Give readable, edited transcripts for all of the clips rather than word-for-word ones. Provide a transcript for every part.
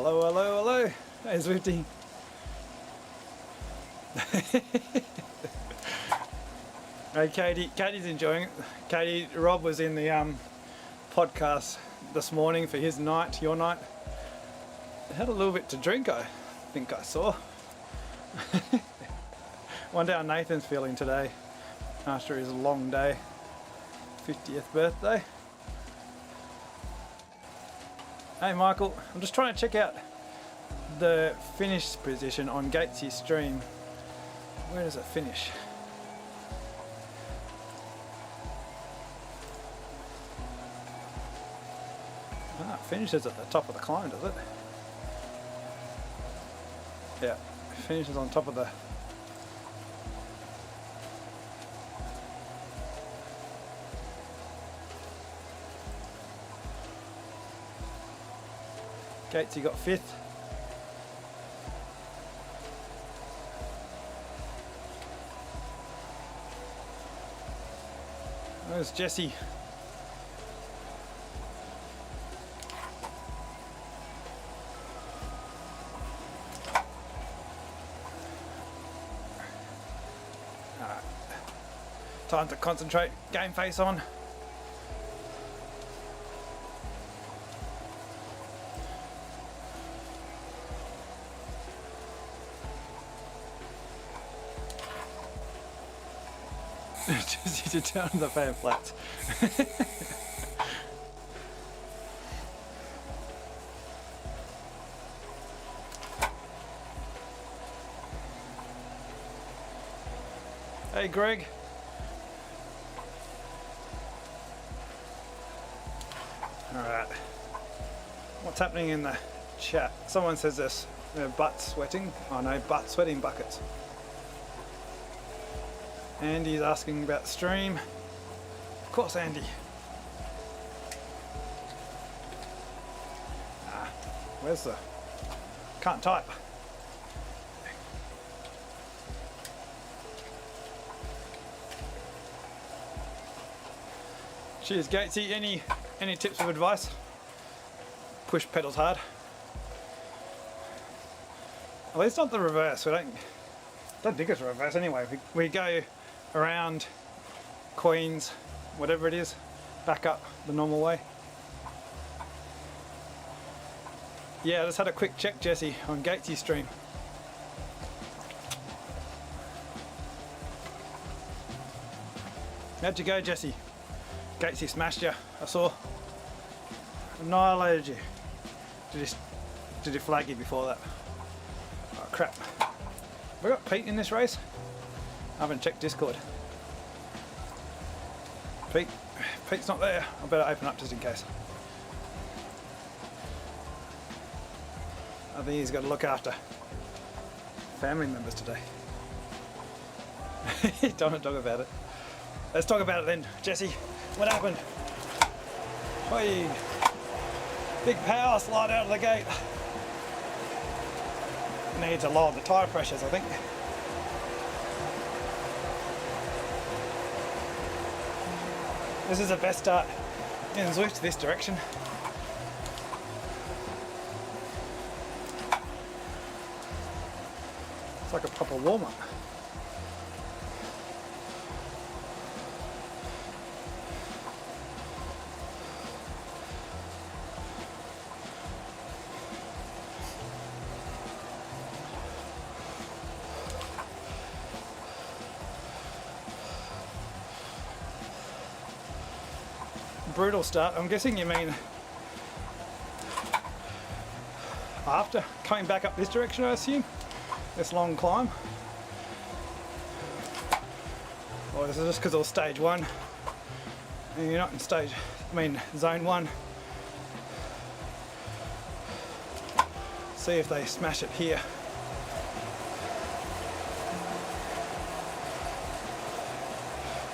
Hello, hello, hello. Hey, Zwifty. Hey, Katie. Katie's enjoying it. Katie, Rob was in the podcast this morning for his night, your night. Had a little bit to drink, I think I saw. Wonder how Nathan's feeling today after his long day. 50th birthday. Hey Michael, I'm just trying to check out the finish position on Gatesy's stream. Where does it finish? Ah, it finishes at the top of the climb, does it? Yeah, it finishes on top of the... Gatesy got 5th. There's Jesse. Alright. Time to concentrate. Game face on. Just need to turn the fan flat. Hey Greg. Alright. What's happening in the chat? Someone says this, butt sweating. Oh no, butt sweating buckets. Andy's asking about the stream. Of course, Andy. Where's the... Can't type. Cheers, Gatesy. Any tips of advice? Push pedals hard. At least not the reverse. I don't think it's reverse anyway. We go around Queens, whatever it is, back up the normal way. Yeah, I just had a quick check, Jesse, on Gatesy's stream. How'd you go, Jesse? Gatesy smashed you, I saw. Annihilated you. Did he flag you before that? Oh crap. Have we got Pete in this race? I haven't checked Discord. Pete's not there. I better open up just in case. I think he's got to look after family members today. Don't want to talk about it. Let's talk about it then, Jesse. What happened? Oi. Big power slide out of the gate. Need to lower the tyre pressures, I think. This is the best start in Zwift this direction. It's like a proper warm-up. Brutal start. I'm guessing you mean after coming back up this direction, I assume? This long climb? Or is it just because it was stage 1 and you're not in zone 1? See if they smash it here.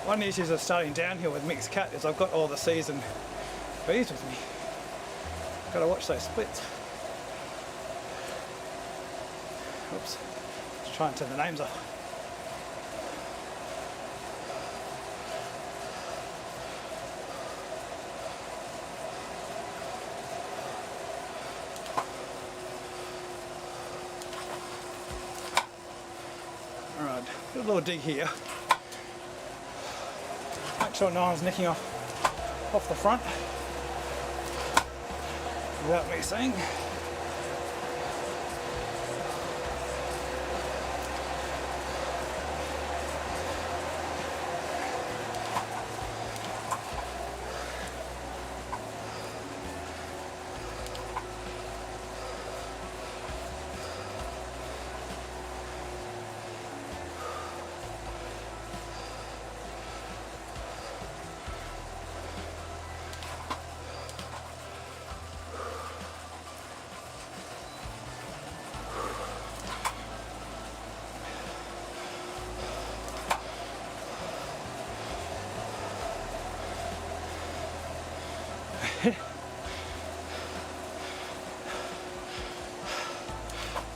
One of the issues of starting downhill with mixed cat is I've got all the C's and B's with me. Got to watch those splits. Oops. Let's try and turn the names off. a little dig here. Make sure no one's nicking off the front without me seeing.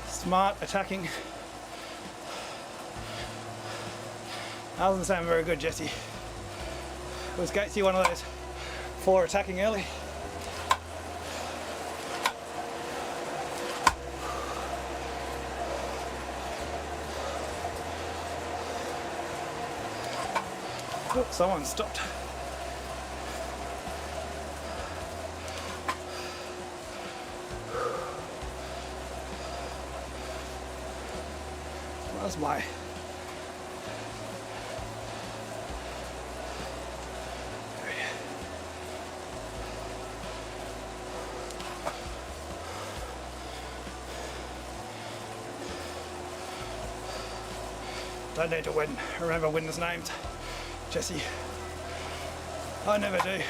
Smart attacking. I wasn't saying very good, Jesse. Was Gatesy one of those for attacking early? Oh, someone stopped. That's my don't need to remember winners' names, Jesse. I never do.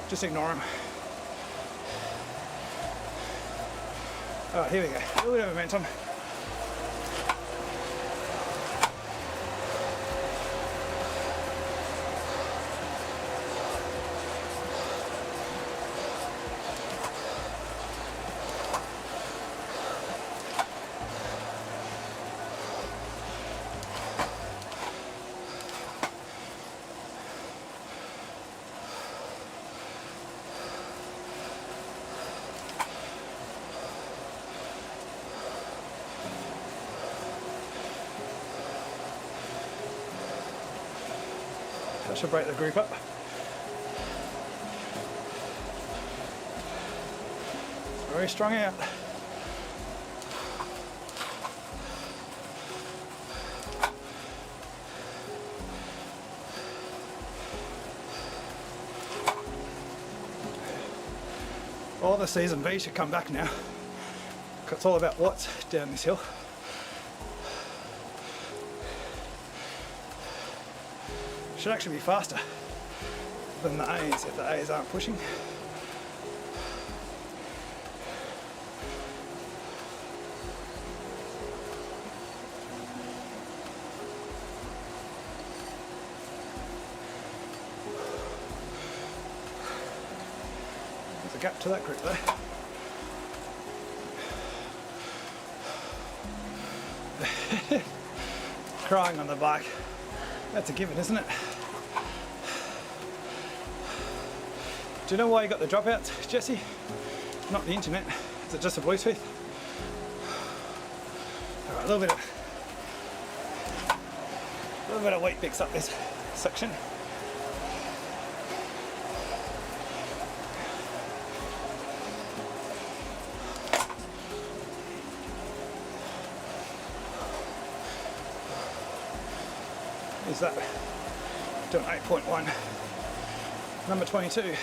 Just ignore them. Alright, here we go. A little bit of momentum. That should break the group up. Very strong out. All the season B should come back now. It's all about watts down this hill. Should actually be faster than the A's if the A's aren't pushing. There's a gap to that group though. Crying on the bike. That's a given, isn't it? Do you know why you got the dropouts, Jesse? Not the internet. Is it just a Bluetooth? Alright, a little bit of weight picks up this section. Is that doing 8.1, number 22.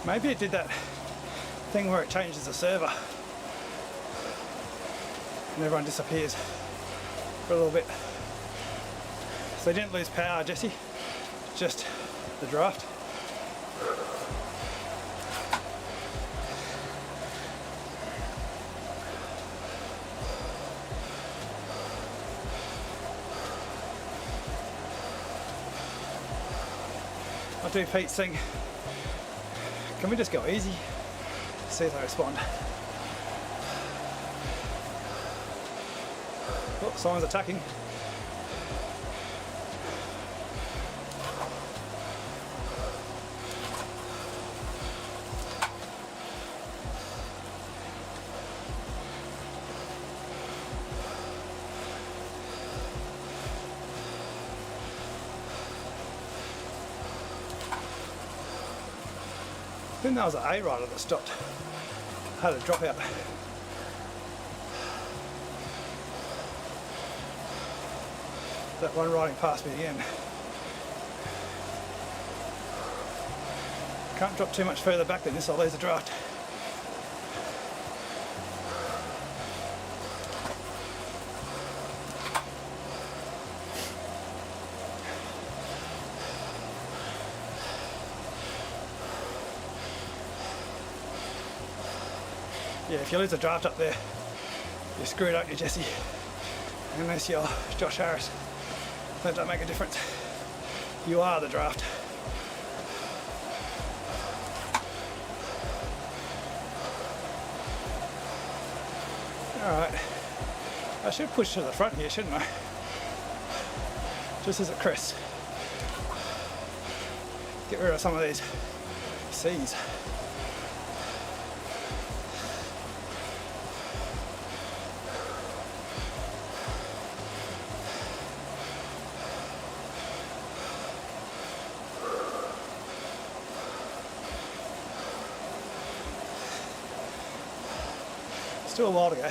Maybe it did that thing where it changes the server and everyone disappears for a little bit. So they didn't lose power, Jesse, just the draft. I do Pete's thing. Can we just go easy? See if they respond. Oh, someone's attacking. I think that was an A rider that stopped. Had a drop out. That one riding past me again. Can't drop too much further back than this, I'll lose the draft. Yeah, if you lose the draft up there, you screwed up, you Jesse. Unless you're Josh Harris, that don't make a difference. You are the draft. Alright, I should push to the front here, shouldn't I? Just as a crest. Get rid of some of these C's. Still a while to go.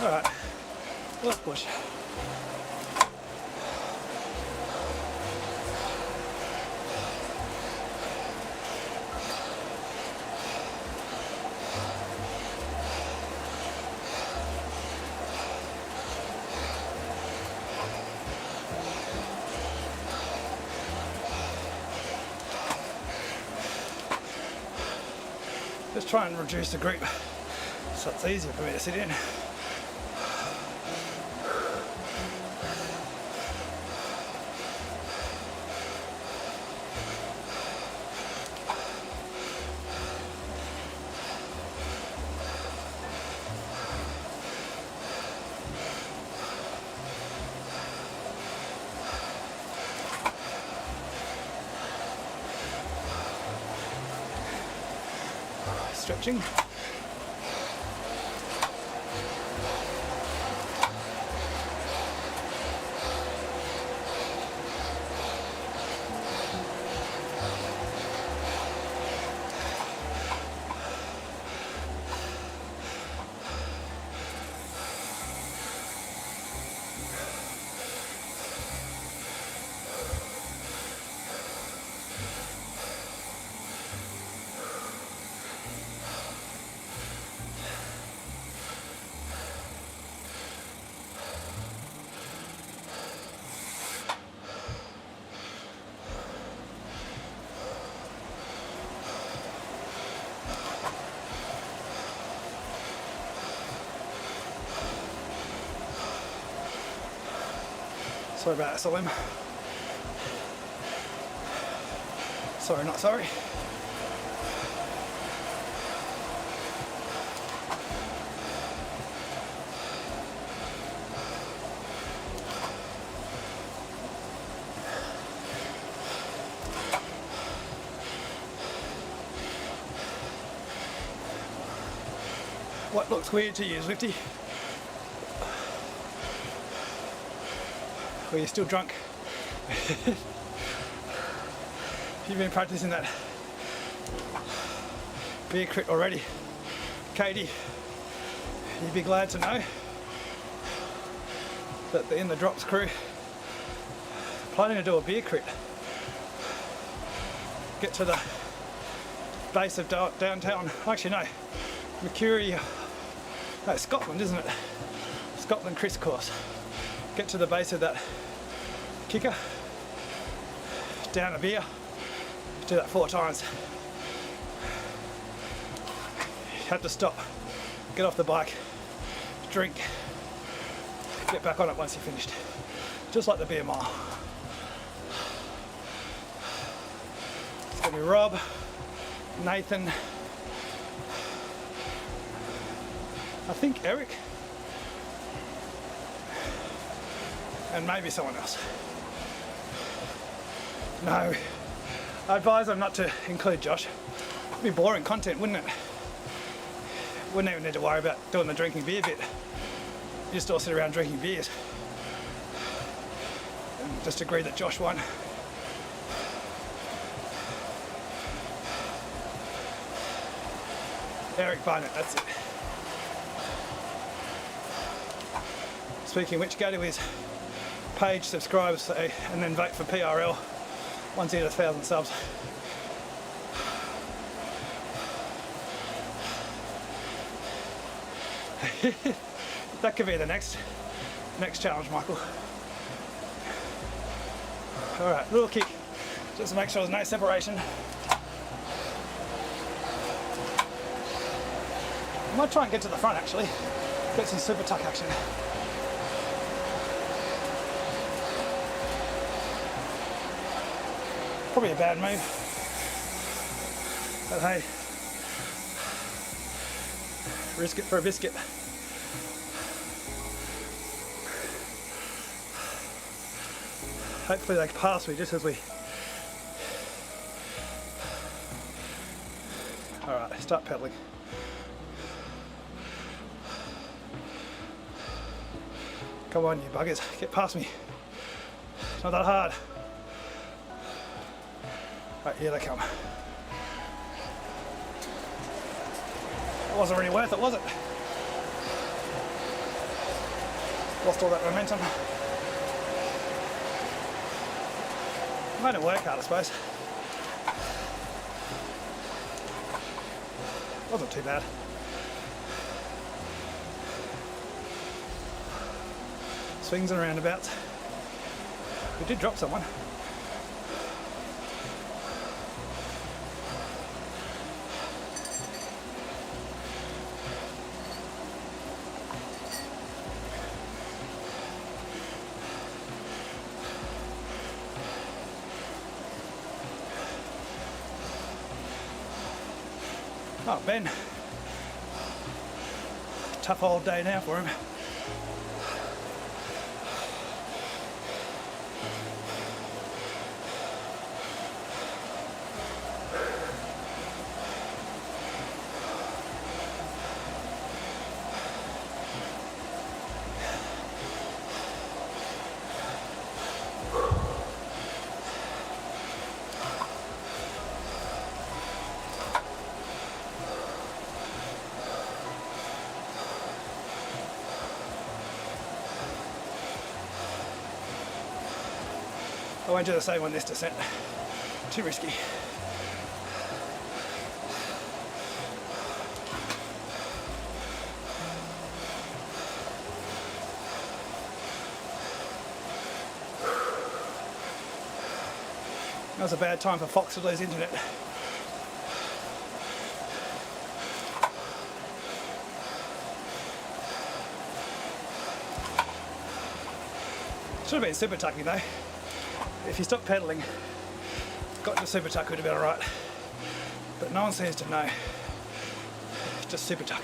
Alright, let's push. Just try and reduce the grip so it's easier for me to sit in. Stretching. Sorry about that, Salim. Sorry, not sorry. What looks weird to you, ZWIFT? Or you're still drunk? You've been practicing that beer crit already. Katie, you'd be glad to know that the In the Drops crew planning to do a beer crit get to the base of downtown. Actually, no, Mercury. No, Scotland, isn't it? Scotland crisscross. Get to the base of that kicker. Down a beer. Do that 4 times. You have to stop. Get off the bike. Drink. Get back on it once you're finished. Just like the beer mile. It's going to be Rob, Nathan, I think Eric, and maybe someone else. No, I advise them not to include Josh. It'd be boring content, wouldn't it? Wouldn't even need to worry about doing the drinking beer bit. You just all sit around drinking beers. And just agree that Josh won. Eric Barnett, that's it. Speaking of which, go to his page, subscribe, and then vote for PRL once he hit 1,000 subs. That could be the next challenge, Michael. All right, little kick, just to make sure there's no separation. I might try and get to the front actually, get some super tuck action. Probably a bad move, but hey, risk it for a biscuit. Hopefully they pass me just as we... Alright, start pedaling. Come on, you buggers, get past me. It's not that hard. Right, here they come. It wasn't really worth it, was it? Lost all that momentum. Made it work hard, I suppose. Wasn't too bad. Swings and roundabouts. We did drop someone. Oh, Ben. Tough old day now for him. I won't do the same on this descent. Too risky. That was a bad time for Fox to lose internet. Should have been super tucking though. If you stop pedalling, got to super tuck would have been alright. But no one seems to know. Just super tuck.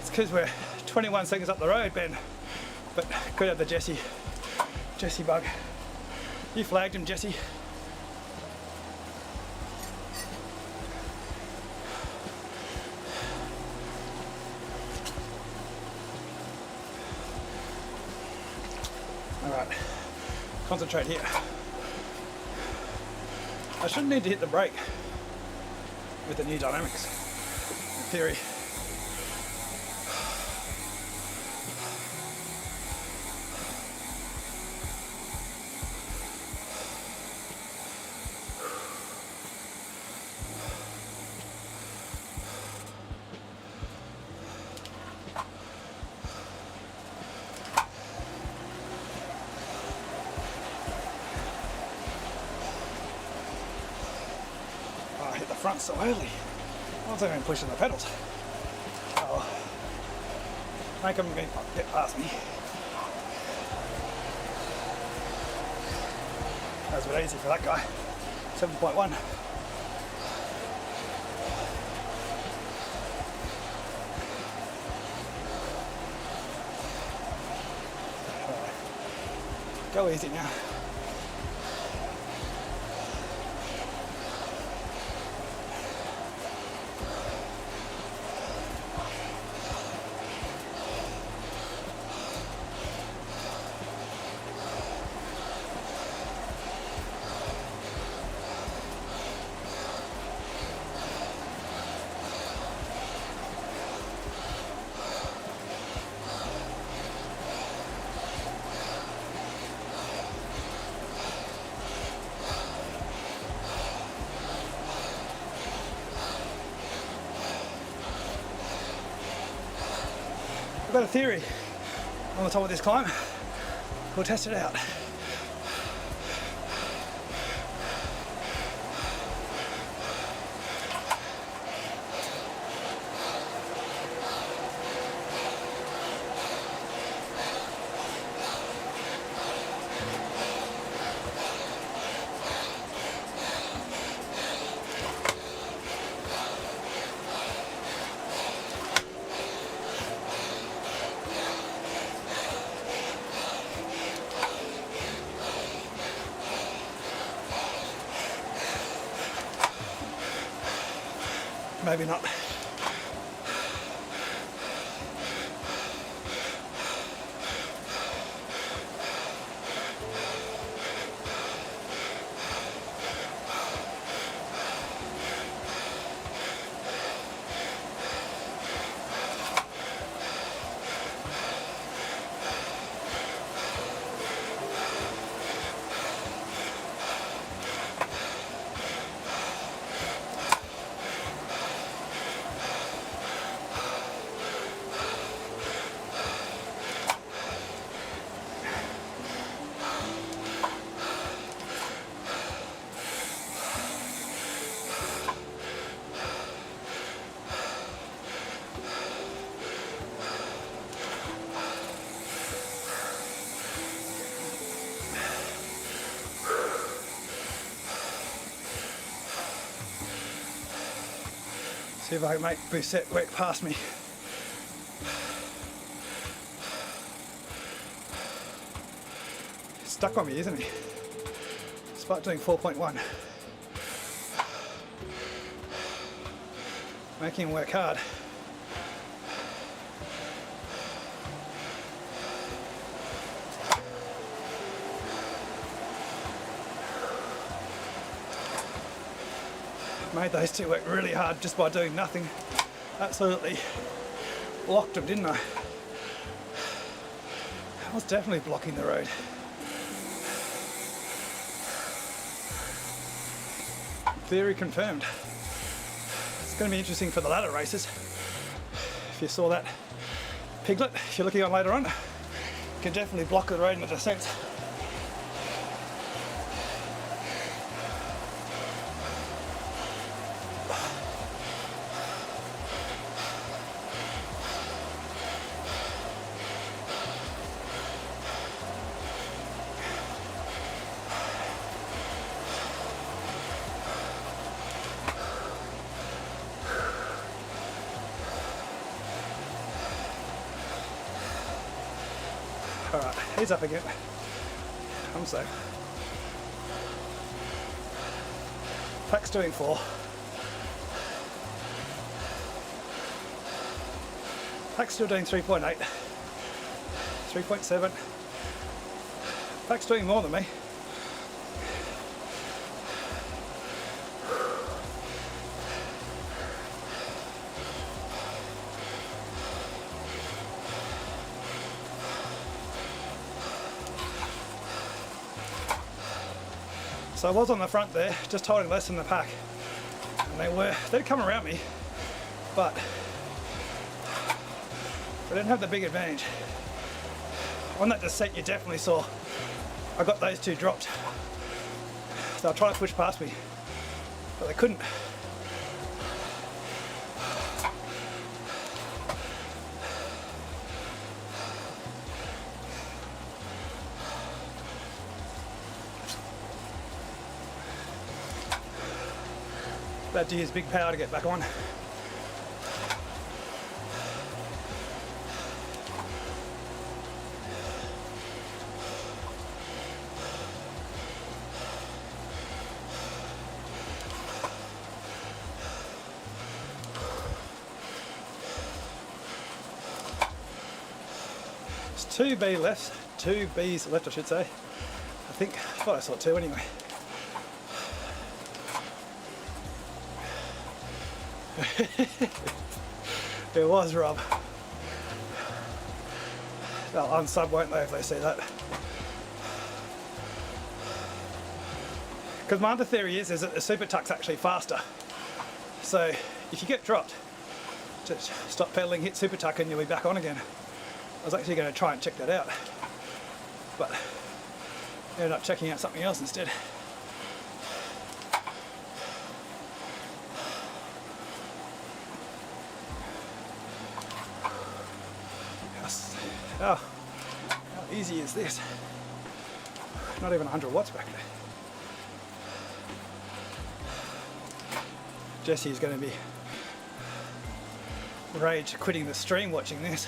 It's because we're 21 seconds up the road, Ben. But could have the Jesse bug. You flagged him, Jesse. Alright, concentrate here. I shouldn't need to hit the brake. with the new dynamics in theory. I hit the front so early. I wasn't even pushing the pedals. Oh, make them get past me. That was a bit easy for that guy. 7.1. Go easy now. I've got a theory on the top of this climb. We'll test it out. Maybe not. See if I can make Bousset work past me. He's stuck on me, isn't he? Despite doing 4.1. Making him work hard. Made those two work really hard just by doing nothing. Absolutely blocked them, didn't I? I was definitely blocking the road. Theory confirmed. It's going to be interesting for the ladder races. If you saw that piglet, if you're looking on later on, you can definitely block the road in the descent. Alright, he's up again. I'm safe. Pack's doing 4. Pack's still doing 3.8. 3.7. Pack's doing more than me. So I was on the front there, just holding less than the pack. And they'd come around me, but they didn't have the big advantage. On that descent you definitely saw I got those two dropped. So I'll try to push past me, but they couldn't. About to use big power to get back on. It's 2B left, 2 B's left I should say. I think, I thought I saw 2 anyway. It was Rob. They'll unsub, won't they, if they see that? Because my other theory is that the super tuck's actually faster. So if you get dropped, just stop pedaling, hit super tuck and you'll be back on again. I was actually going to try and check that out, but ended up checking out something else instead. Oh, how easy is this? Not even 100 watts back there. Jesse's going to be rage quitting the stream watching this.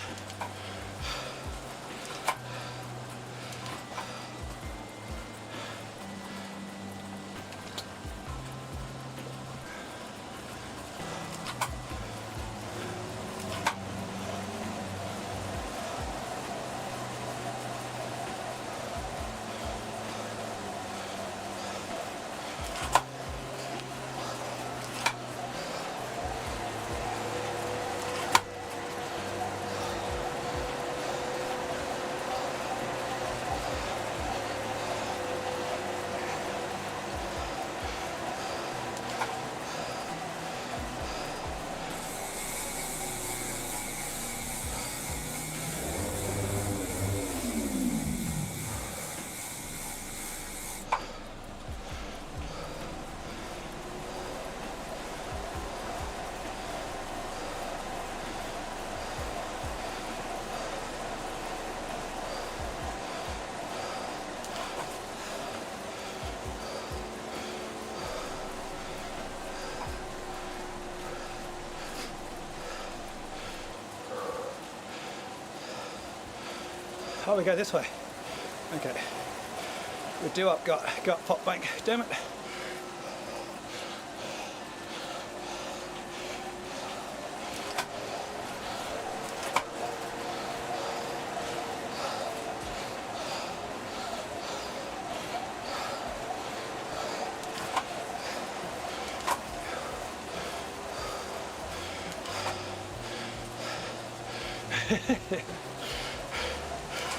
Oh, we go this way. Okay. We do up got pop bank. Damn it.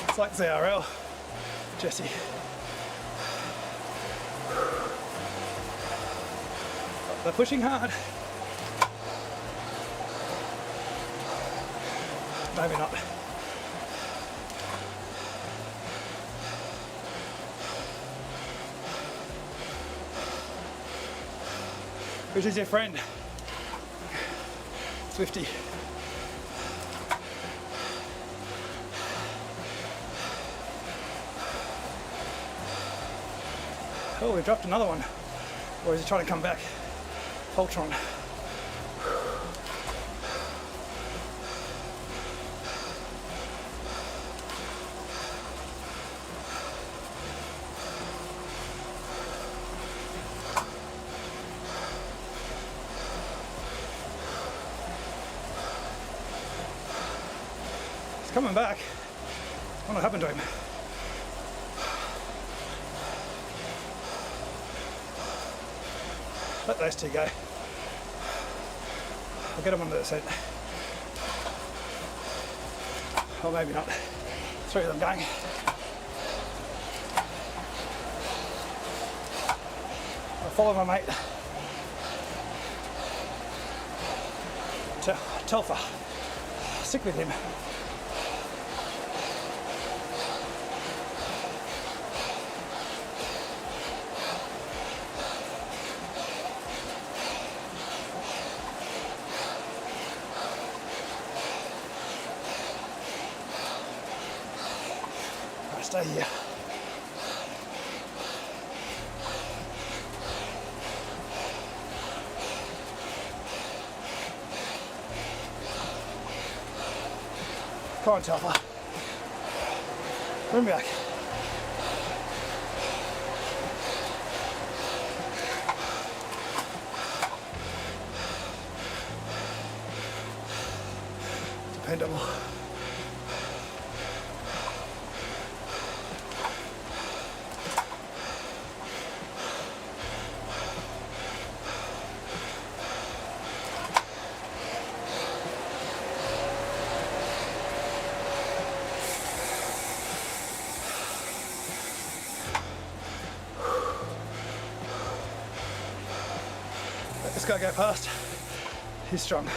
It's like ZRL, Jesse. They're pushing hard. Maybe not. Which is your friend? Swifty. Oh, we dropped another one. Or is he trying to come back? Voltron. He's coming back. I don't know what happened to him. Let those two go. I'll get them onto the set. Or maybe not. 3 of them going. I'll follow my mate. Telfer. Stick with him. Right, stay here. Come on, Telfer. Bring me back. Dependable. Let this guy go past. He's strong.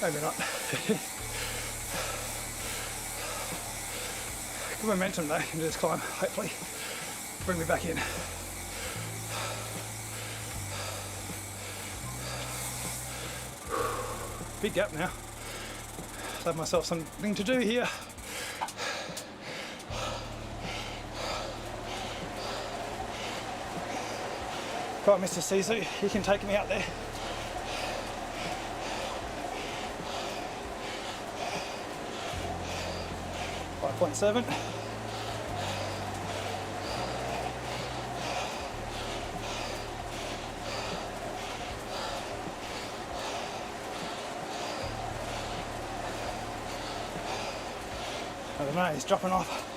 Maybe not. Good momentum though into this climb, hopefully. Bring me back in. Big gap now. Have myself something to do here. Come on, Mr. Sisu, you can take me out there. .7. I don't know, he's dropping off.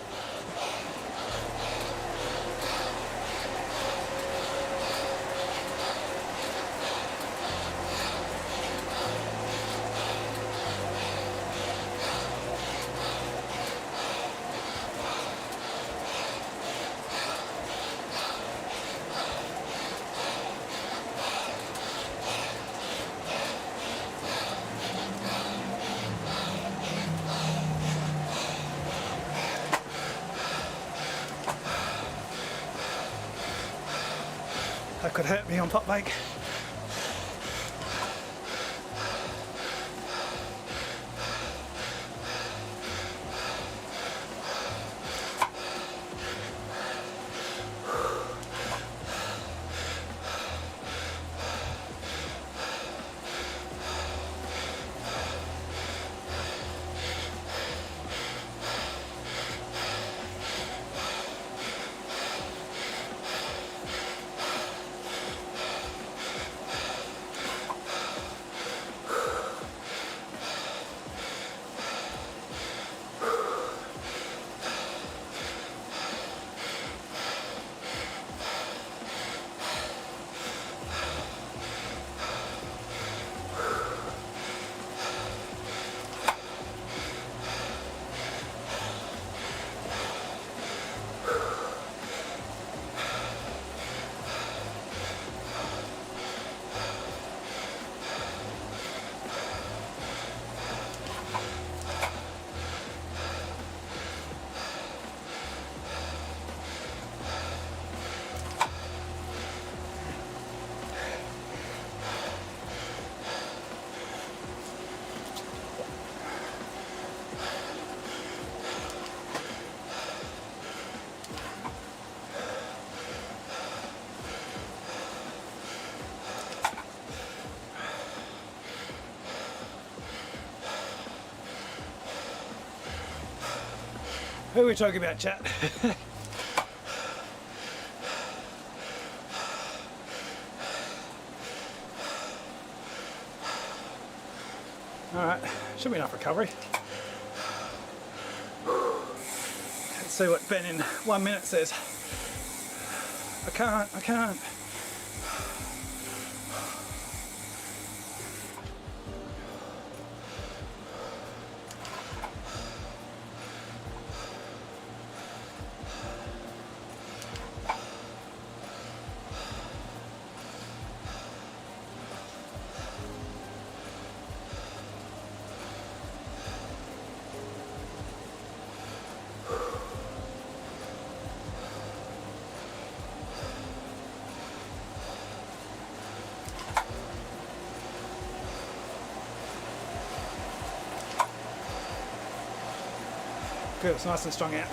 That could hurt me on top bank. Who are we talking about, chat? Alright, should be enough recovery. Let's see what Ben in 1 minute says. I can't. Good, it's nice and strong out.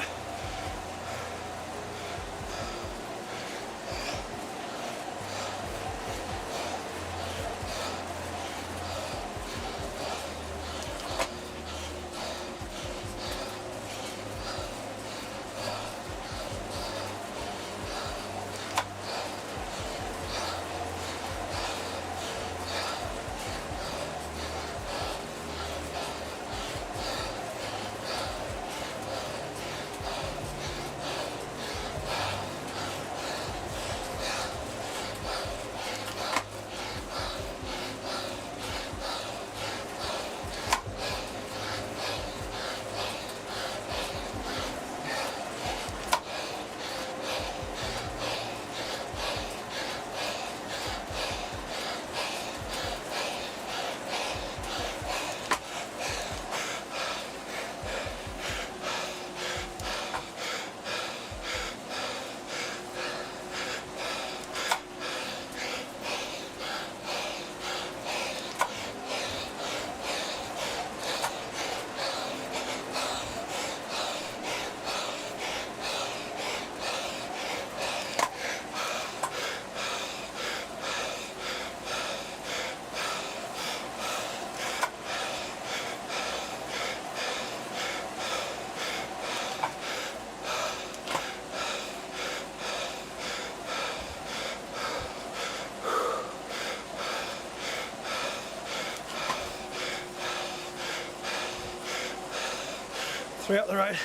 Three up the road.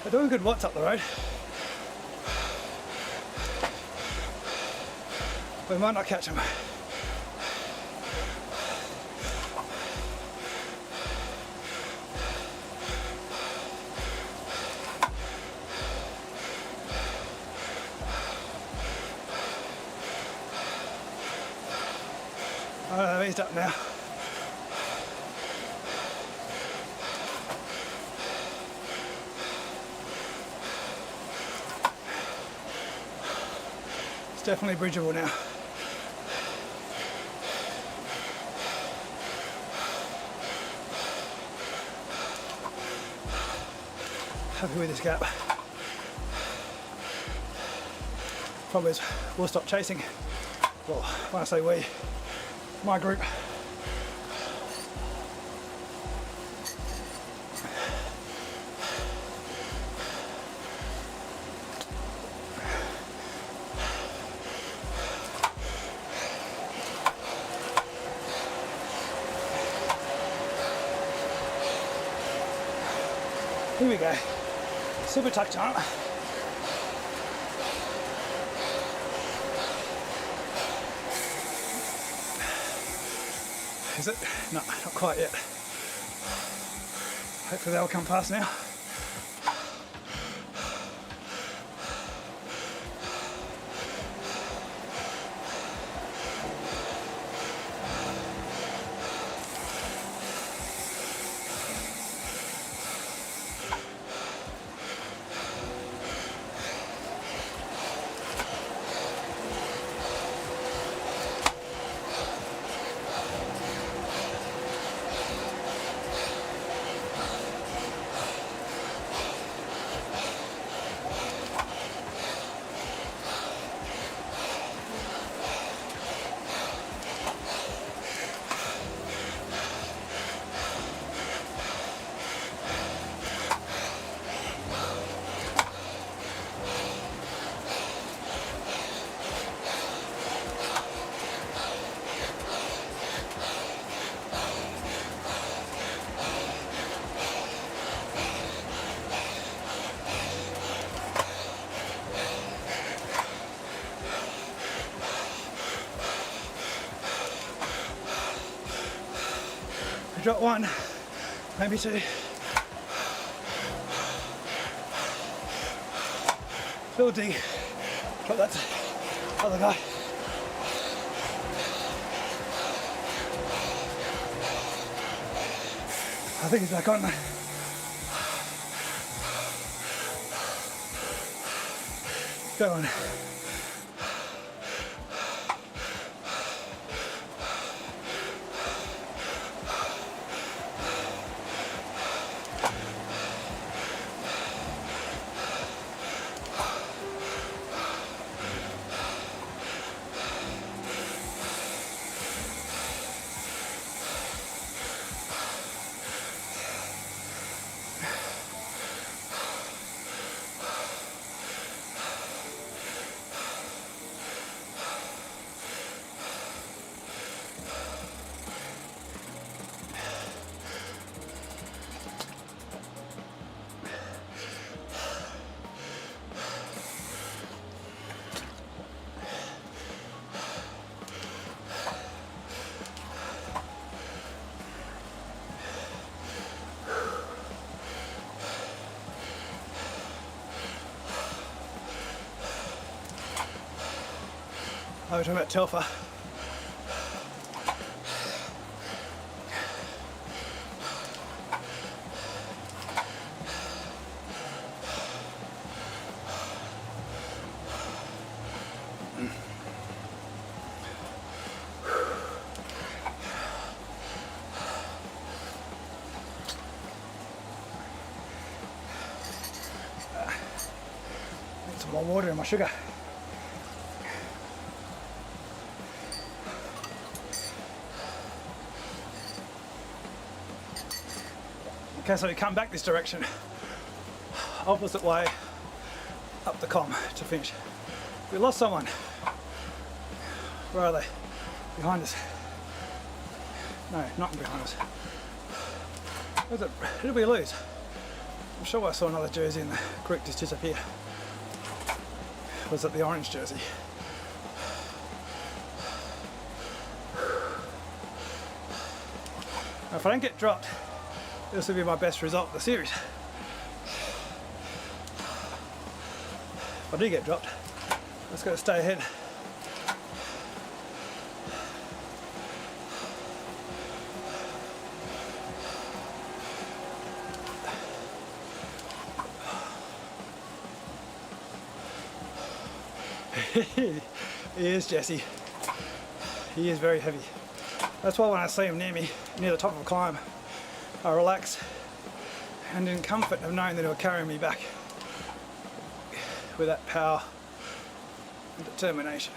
They're doing good watts up the road. We might not catch them. Oh, they've eased up now. It's definitely bridgeable now. Happy with this gap. Problem is, we'll stop chasing. Well, when I say we, my group. Here we go. Super tucked on. Is it? No, not quite yet. Hopefully they'll come past now. Drop one, maybe two. Little D. Drop that other guy. I think he's back on now. Go on. I was talking about Telfer. Need some more water in my sugar. Okay, so we come back this direction, opposite way, up the comm to finish. We lost someone. Where are they? Behind us. No, not behind us. Who did we lose? I'm sure I saw another jersey in the creek just disappear. Was it the orange jersey? Now, if I don't get dropped, this will be my best result of the series. If I do get dropped, I just got to stay ahead. He is, Jesse. He is very heavy. That's why when I see him near me, near the top of a climb, I relax and in comfort of knowing that he'll carry me back with that power and determination.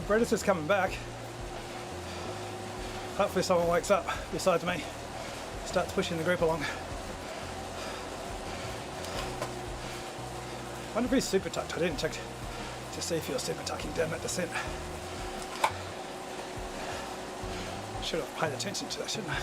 Bredis is coming back. Hopefully someone wakes up besides me, starts pushing the group along. I wonder if he's super tucked. I didn't check to see if he was super tucking down that descent. Should have paid attention to that, shouldn't I?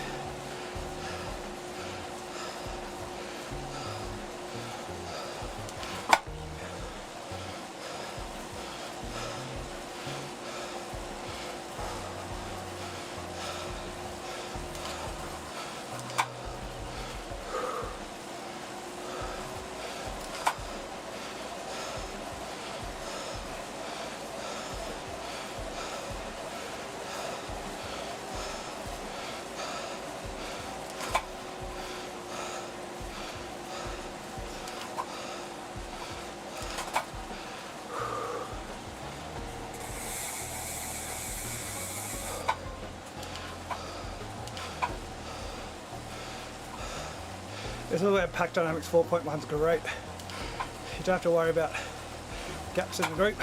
This is where Pack Dynamics 4.1 is great. You don't have to worry about gaps in the group.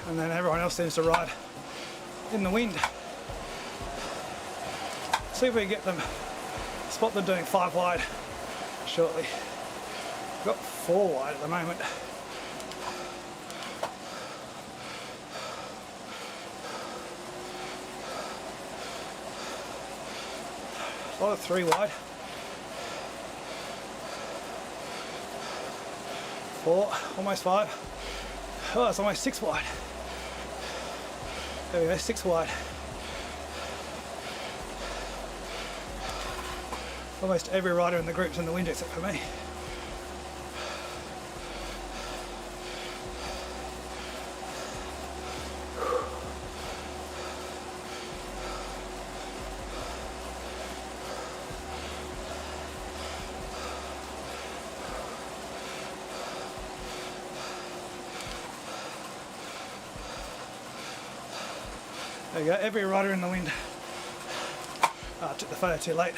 and then everyone else seems to ride in the wind. See if we can get them, spot them doing 5 wide shortly. We've got 4 wide at the moment. A lot of 3 wide. 4, almost 5. Oh, it's almost 6 wide. There we go, 6 wide. Almost every rider in the group's in the wind except for me. There you go, every rider in the wind. Oh, I took the photo too late.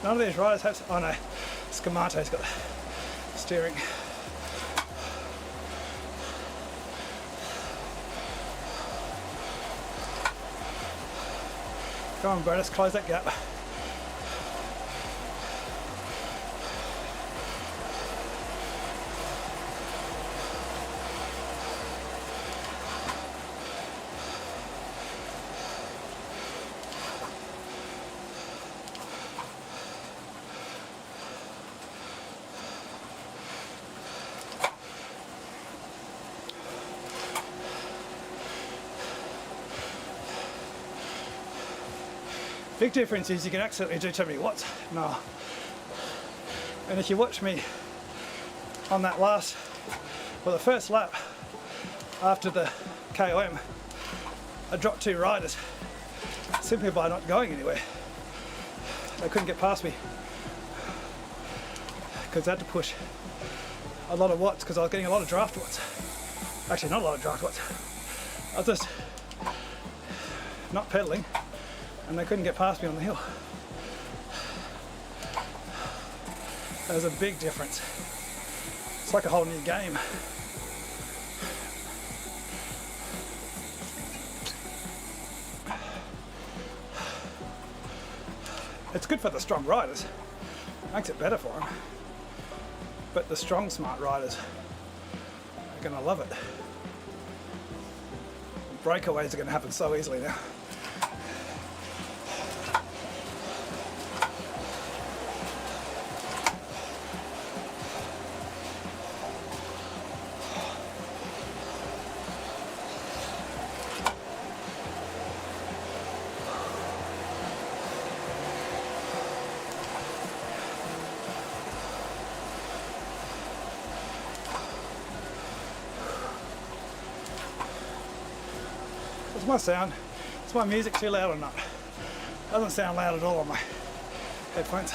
None of these riders have, oh no, Scamato's got the steering. Come on, bro, let's close that gap. Big difference is you can accidentally do too many watts now. And if you watch me on that last, well, the first lap after the KOM, I dropped 2 riders simply by not going anywhere. They couldn't get past me because I had to push a lot of watts because I was getting a lot of draft watts. Actually, not a lot of draft watts. I was just not pedaling, and they couldn't get past me on the hill. There's a big difference. It's like a whole new game. It's good for the strong riders. Makes it better for them. But the strong, smart riders are going to love it. Breakaways are going to happen so easily now. Is my sound, is my music too loud or not? Doesn't sound loud at all on my headphones.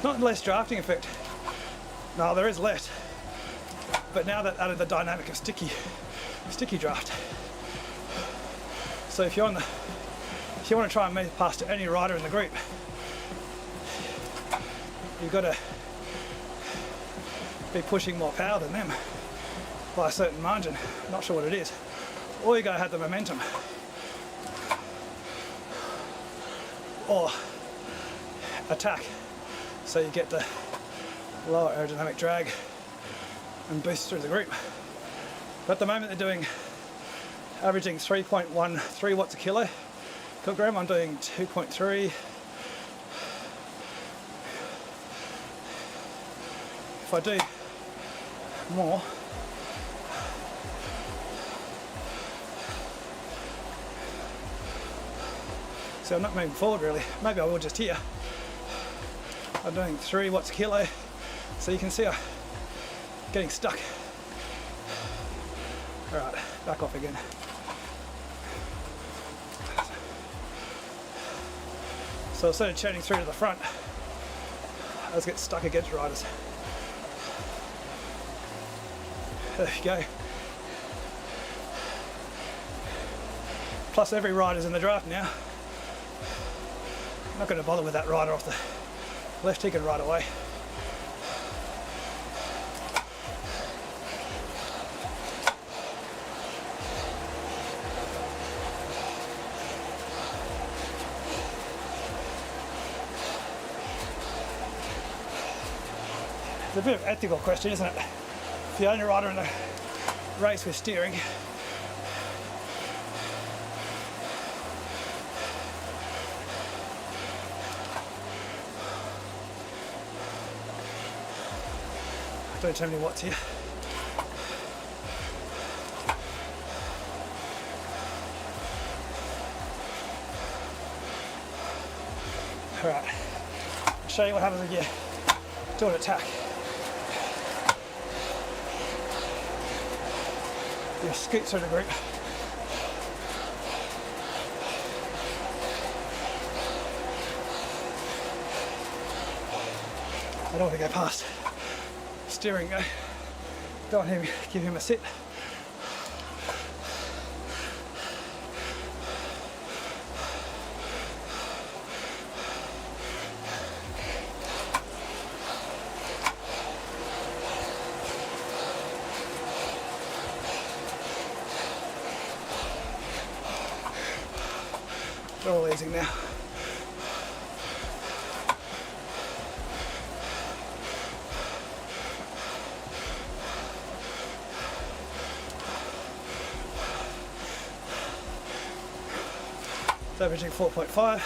Not less drafting effect. No, there is less. But now that added the dynamic of sticky draft. So if you want to try and move past any rider in the group, you've got to be pushing more power than them by a certain margin. Not sure what it is. Or you got to have the momentum. Or attack, so you get the lower aerodynamic drag and boost through the group. But at the moment they're doing averaging 3.13 watts a kilogram. I'm doing 2.3. If I do more, So I'm not moving forward really. Maybe I will just here. I'm doing 3 watts a kilo, so you can see I'm getting stuck. Alright, back off again. So instead of churning through to the front, I just get stuck against riders. There you go. Plus every rider's in the draft now. I'm not going to bother with that rider off the left, he can ride away. It's a bit of an ethical question, isn't it? If the only rider in the race with steering, don't tell me what's here. Alright, I'll show you what happens when you do an attack. You scoot through the group. I don't want to go past steering though. Don't want to give him a sit. They're all easing now. It's averaging 4.5.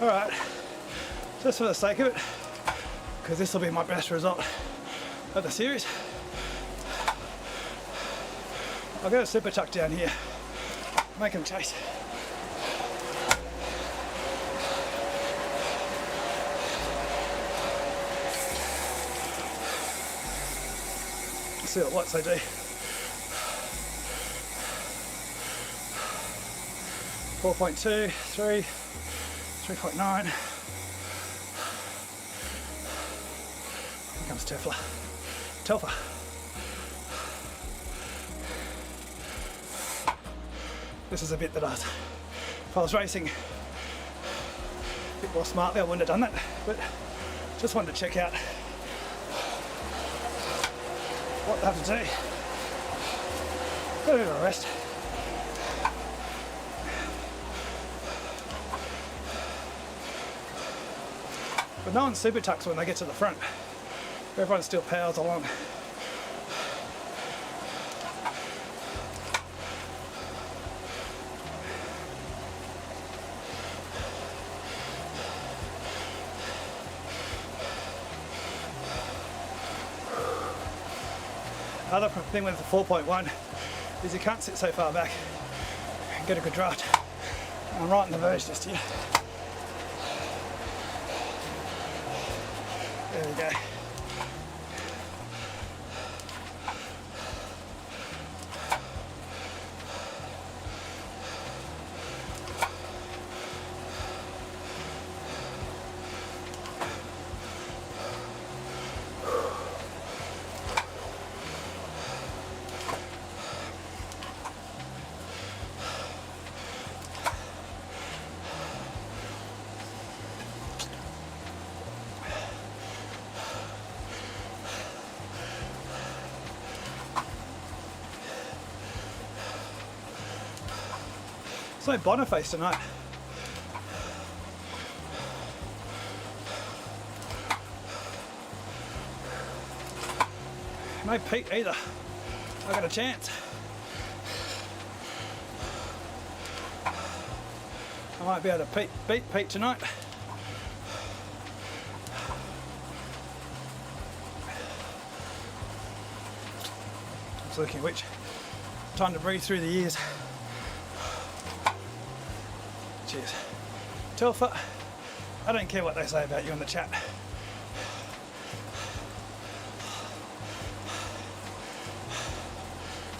Alright, just for the sake of it, because this will be my best result of the series, I'll go a super tuck down here, make him chase. See what watts I do. 4.2, 3. 3.9. Here comes Telfer. This is a bit that if I was racing a bit more smartly, I wouldn't have done that, but just wanted to check out what they have to do. Got a bit of a rest. But no one super tucks when they get to the front. Everyone still powers along. Other thing with the 4.1 is you can't sit so far back and get a good draft. I'm right on the verge just here. There we go. There's no Boniface tonight. No Pete either. I got a chance. I might be able to beat Pete tonight. Looking at which, time to breathe through the years. Cheers. Telfer, I don't care what they say about you in the chat.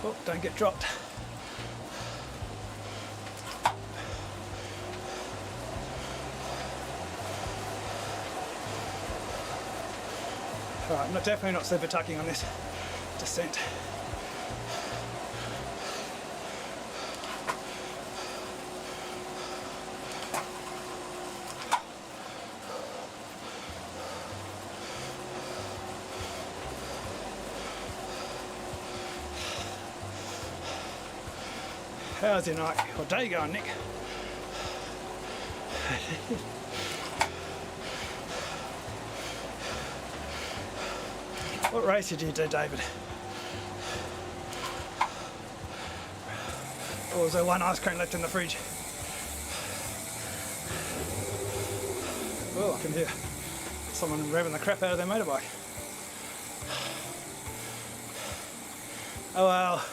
Oh, don't get dropped. Alright, I'm definitely not super tucking on this descent. How's your night or day going, Nick? What race did you do, David? Or was there one ice cream left in the fridge? Oh, I can hear someone revving the crap out of their motorbike. Oh well,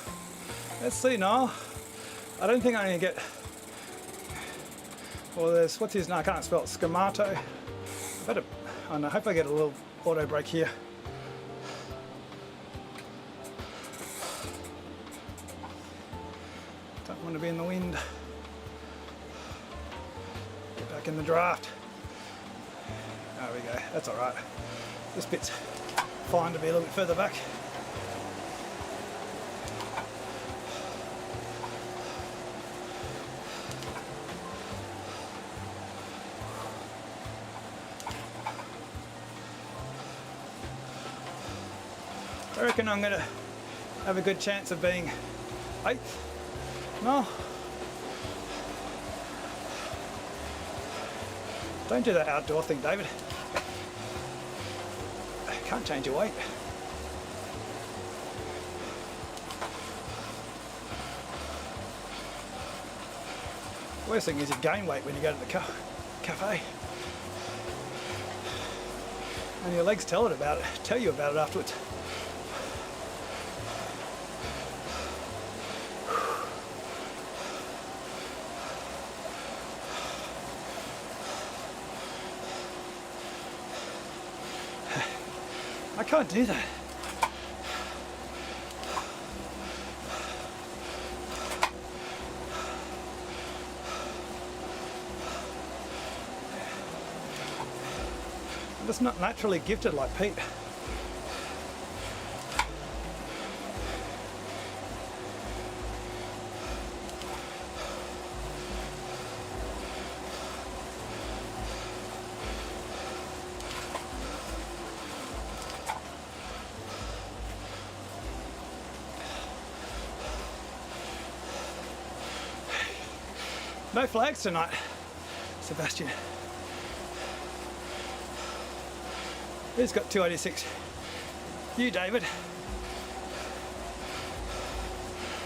let's see now. I don't think I'm going to get, well there's, what's his name, I can't spell it, Scamato. I don't know, hope I get a little auto brake here. Don't want to be in the wind. Get back in the draft. There we go, that's alright. This bit's fine to be a little bit further back. I reckon I'm going to have a good chance of being 8th. No. Don't do that outdoor thing, David. Can't change your weight. Worst thing is you gain weight when you go to the cafe. And your legs tell you about it afterwards. I can't do that. I'm just not naturally gifted like Pete. No flags tonight, Sebastian. Who's got 286? You, David.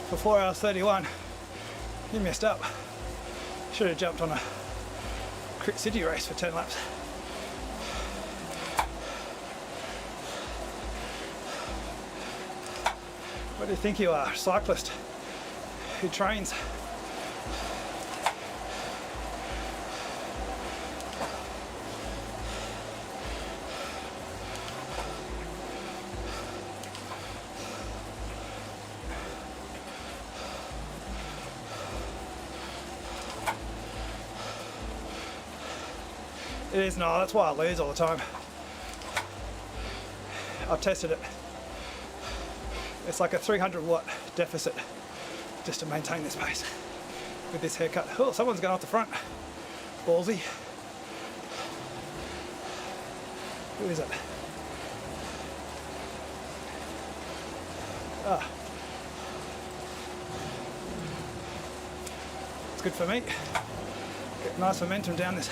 For 4 hours 31. You messed up. Should have jumped on a Crit City race for 10 laps. What do you think you are? A cyclist who trains? It is, no, that's why I lose all the time. I've tested it. It's like a 300 watt deficit just to maintain this pace with this haircut. Oh, someone's going off the front. Ballsy. Who is it? Ah. good for me. Get nice momentum down this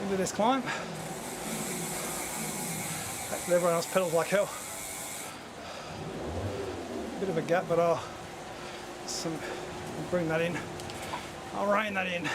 into this climb. Hopefully everyone else pedals like hell. Bit of a gap, but I'll bring that in. I'll rein that in.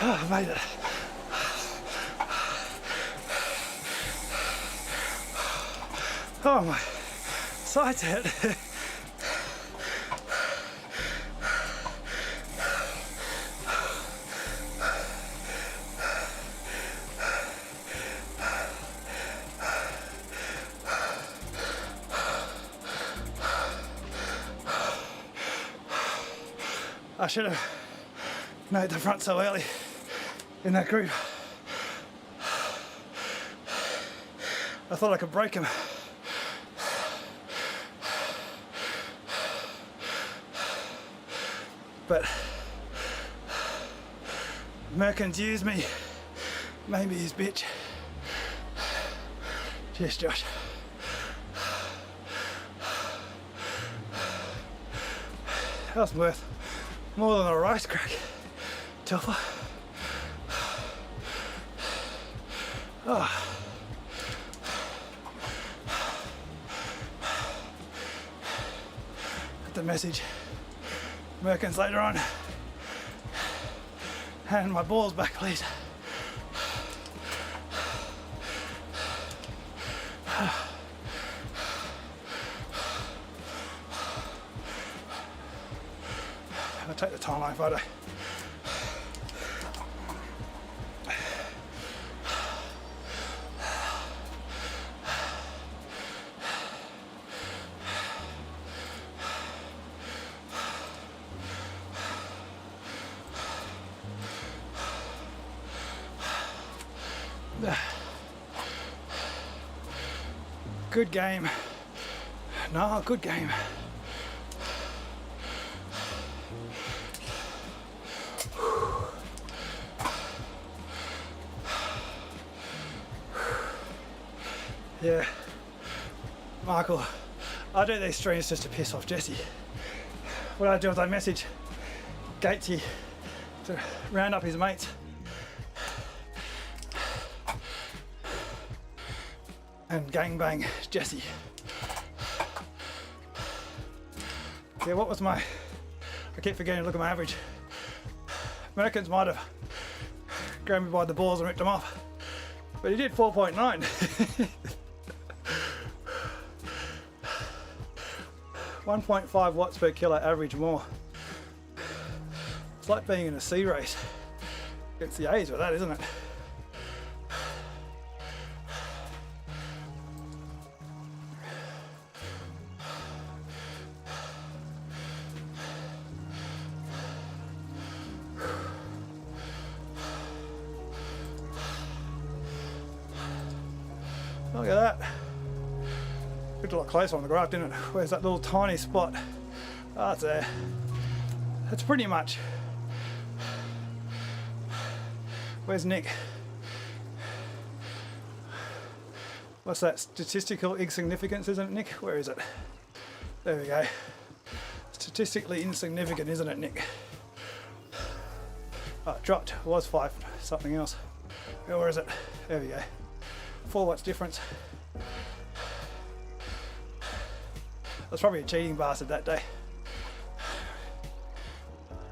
Oh, I made it. Oh, my sides hurt. I should have made the front so early in that group. I thought I could break him. But Merkins used me, made me his bitch. Cheers, Josh. That was worth more than a rice crack. Tougher. Oh. Got the message. Merkins later on. Hand my balls back, please. I'll take the timeline photo. Good game. No, good game. Yeah, Michael, I do these streams just to piss off Jesse. What I do is I message Gatesy to round up his mates. And gangbang Jesse. Yeah, what was my... I keep forgetting to look at my average. Merkins might have grabbed me by the balls and ripped them off. But he did 4.9. 1.5 watts per kilo average more. It's like being in a sea race. It's the A's with that, isn't it? Look at that. Looked a lot closer on the graph, didn't it? Where's that little tiny spot? Oh, it's there. That's pretty much. Where's Nick? What's that? Statistical insignificance, isn't it, Nick? Where is it? There we go. Statistically insignificant, isn't it, Nick? Oh, it dropped. It was 5 something else. Where is it? There we go. 4 watts difference. I was probably a cheating bastard that day.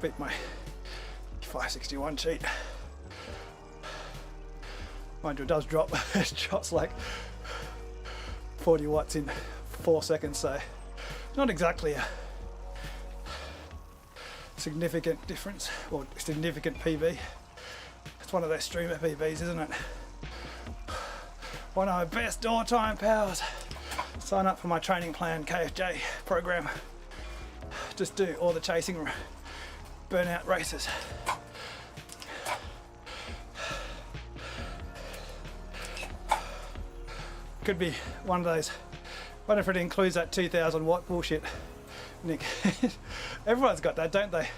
Beat my 561 cheat. Mind you, it does drop. It drops like 40 watts in 4 seconds, so not exactly a significant difference or significant PB. It's one of those streamer PBs, isn't it? One of my best door time powers. Sign up for my training plan KFJ program. Just do all the chasing burnout races. Could be one of those. Wonder if it includes that 2000 watt bullshit, Nick. Everyone's got that, don't they?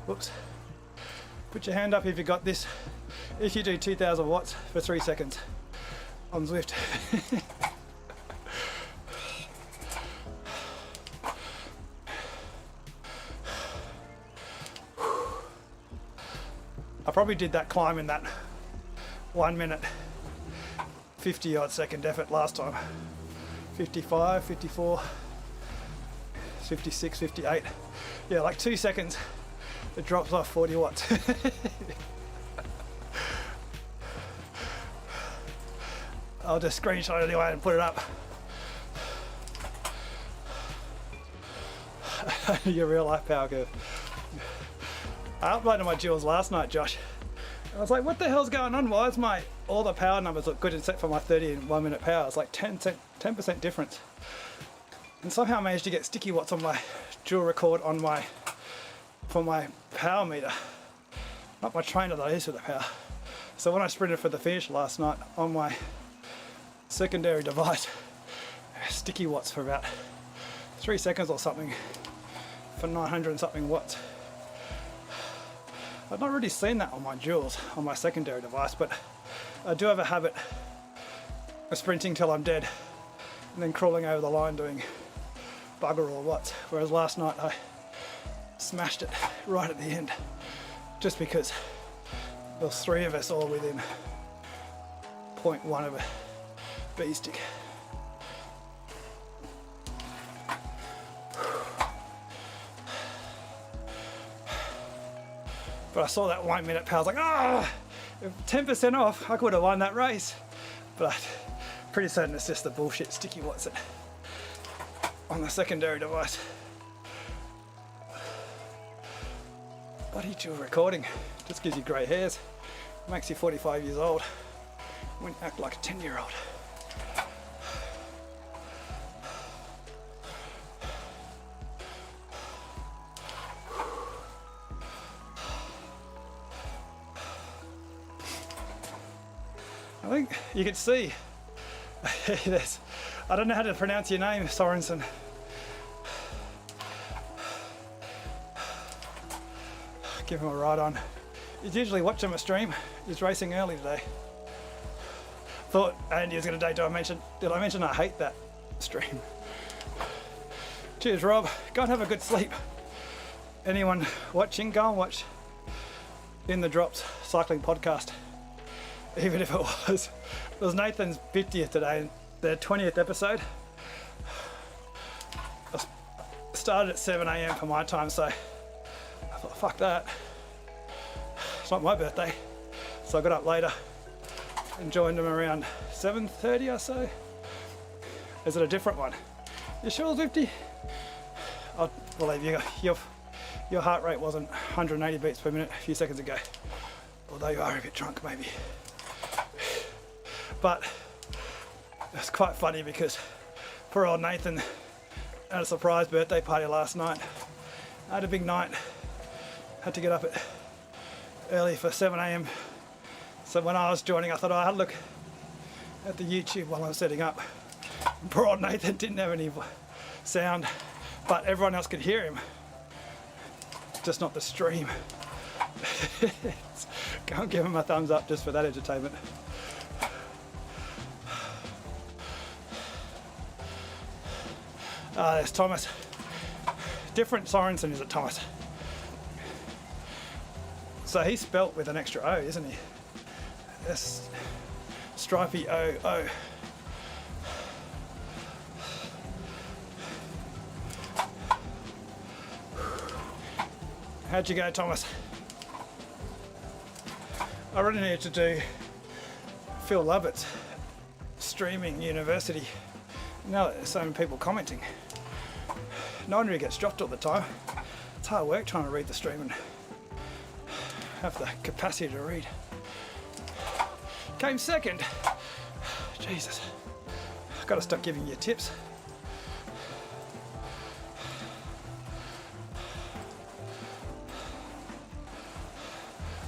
Whoops. Put your hand up if you got this. If you do 2000 watts for 3 seconds on ZWIFT. I probably did that climb in that 1 minute 50 odd second effort last time. 55, 54, 56, 58. Yeah, like 2 seconds it drops off 40 watts. I'll just screenshot it anyway and put it up. Your real life power curve. I uploaded my joules last night, Josh. I was like, what the hell's going on? Why is all the power numbers look good except for my 30 and 1 minute power? It's like 10% difference. And somehow I managed to get sticky watts on my joule record for my power meter. Not my trainer that I use for the power. So when I sprinted for the finish last night on my secondary device, sticky watts for about 3 seconds or something for 900 and something watts. I've not really seen that on my joules on my secondary device, but I do have a habit of sprinting till I'm dead and then crawling over the line doing bugger all watts. Whereas last night I smashed it right at the end just because there was 3 of us all within 0.1 of a B stick. But I saw that 1 minute power, I was like, ah, 10% off, I could have won that race. But pretty certain it's just the bullshit sticky watts on the secondary device. Bloody dual recording, just gives you grey hairs, makes you 45 years old, when you act like a 10-year-old. I think you could see this. I don't know how to pronounce your name, Sorensen. Give him a ride on. You usually watch him at stream. He's racing early today. Thought Andy was going to did I mention I hate that stream? Cheers, Rob. Go and have a good sleep. Anyone watching, go and watch In the Drops cycling podcast. Even if it was Nathan's 50th today, the 20th episode. I started at 7 AM for my time, so I thought, fuck that. It's not my birthday. So I got up later and joined him around 7:30 or so. Is it a different one? You sure, ZWIFT? I'll believe you. Your heart rate wasn't 180 beats per minute a few seconds ago. Although you are a bit drunk, maybe. But it's quite funny because poor old Nathan had a surprise birthday party last night. I had a big night. Had to get up early for 7 AM. So when I was joining, I thought, oh, I'd look at the YouTube while I'm setting up. Poor old Nathan didn't have any sound, but everyone else could hear him. Just not the stream. Can't give him a thumbs up just for that entertainment. There's Thomas. Different Sorensen, is it, Thomas? So he's spelt with an extra O, isn't he? S stripey O. How'd you go, Thomas? I really needed to do Phil Lovett's streaming university. Now there's so many people commenting. No wonder he gets dropped all the time. It's hard work trying to read the stream and have the capacity to read. Came second. Jesus. I've got to stop giving you tips.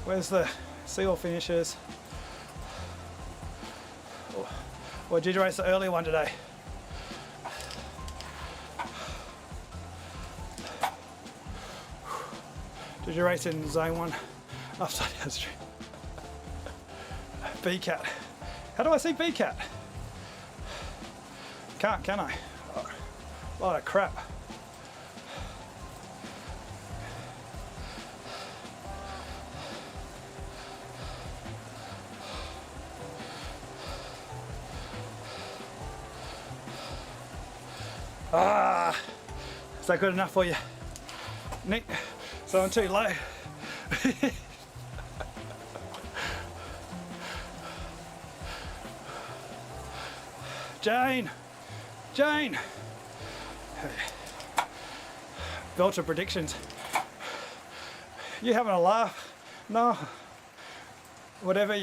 Where's the seal finishers? Or did you race the early one today? Did you race in zone 1? Upside down street. B-Cat. How do I see B-Cat? Can't, can I? Oh, a lot of crap. Is that good enough for you, Nick? So I'm too low. Jane! Belter predictions. You having a laugh? No. Whatever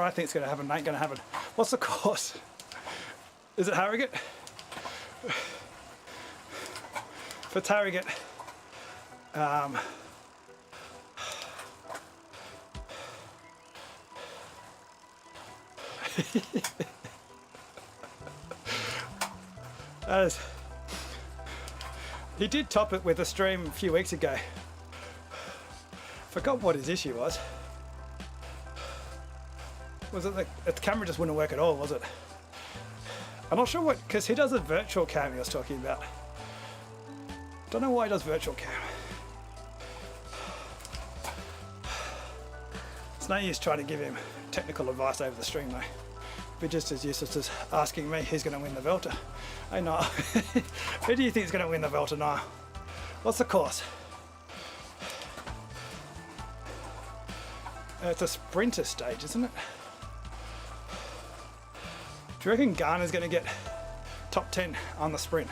I think's gonna happen ain't gonna happen. What's the course? Is it Harrogate? If it's Harrogate, he did top it with a stream a few weeks ago. Forgot what his issue was. Was it the camera just wouldn't work at all, was it? I'm not sure what, because he does a virtual cam he was talking about. Don't know why he does virtual cam. It's no use trying to give him technical advice over the stream though. Be just as useless as asking me who's going to win the Velta. Hey Niall, who do you think is going to win the Velta, Niall? What's the course? It's a sprinter stage, isn't it? Do you reckon Garner's going to get top 10 on the sprint?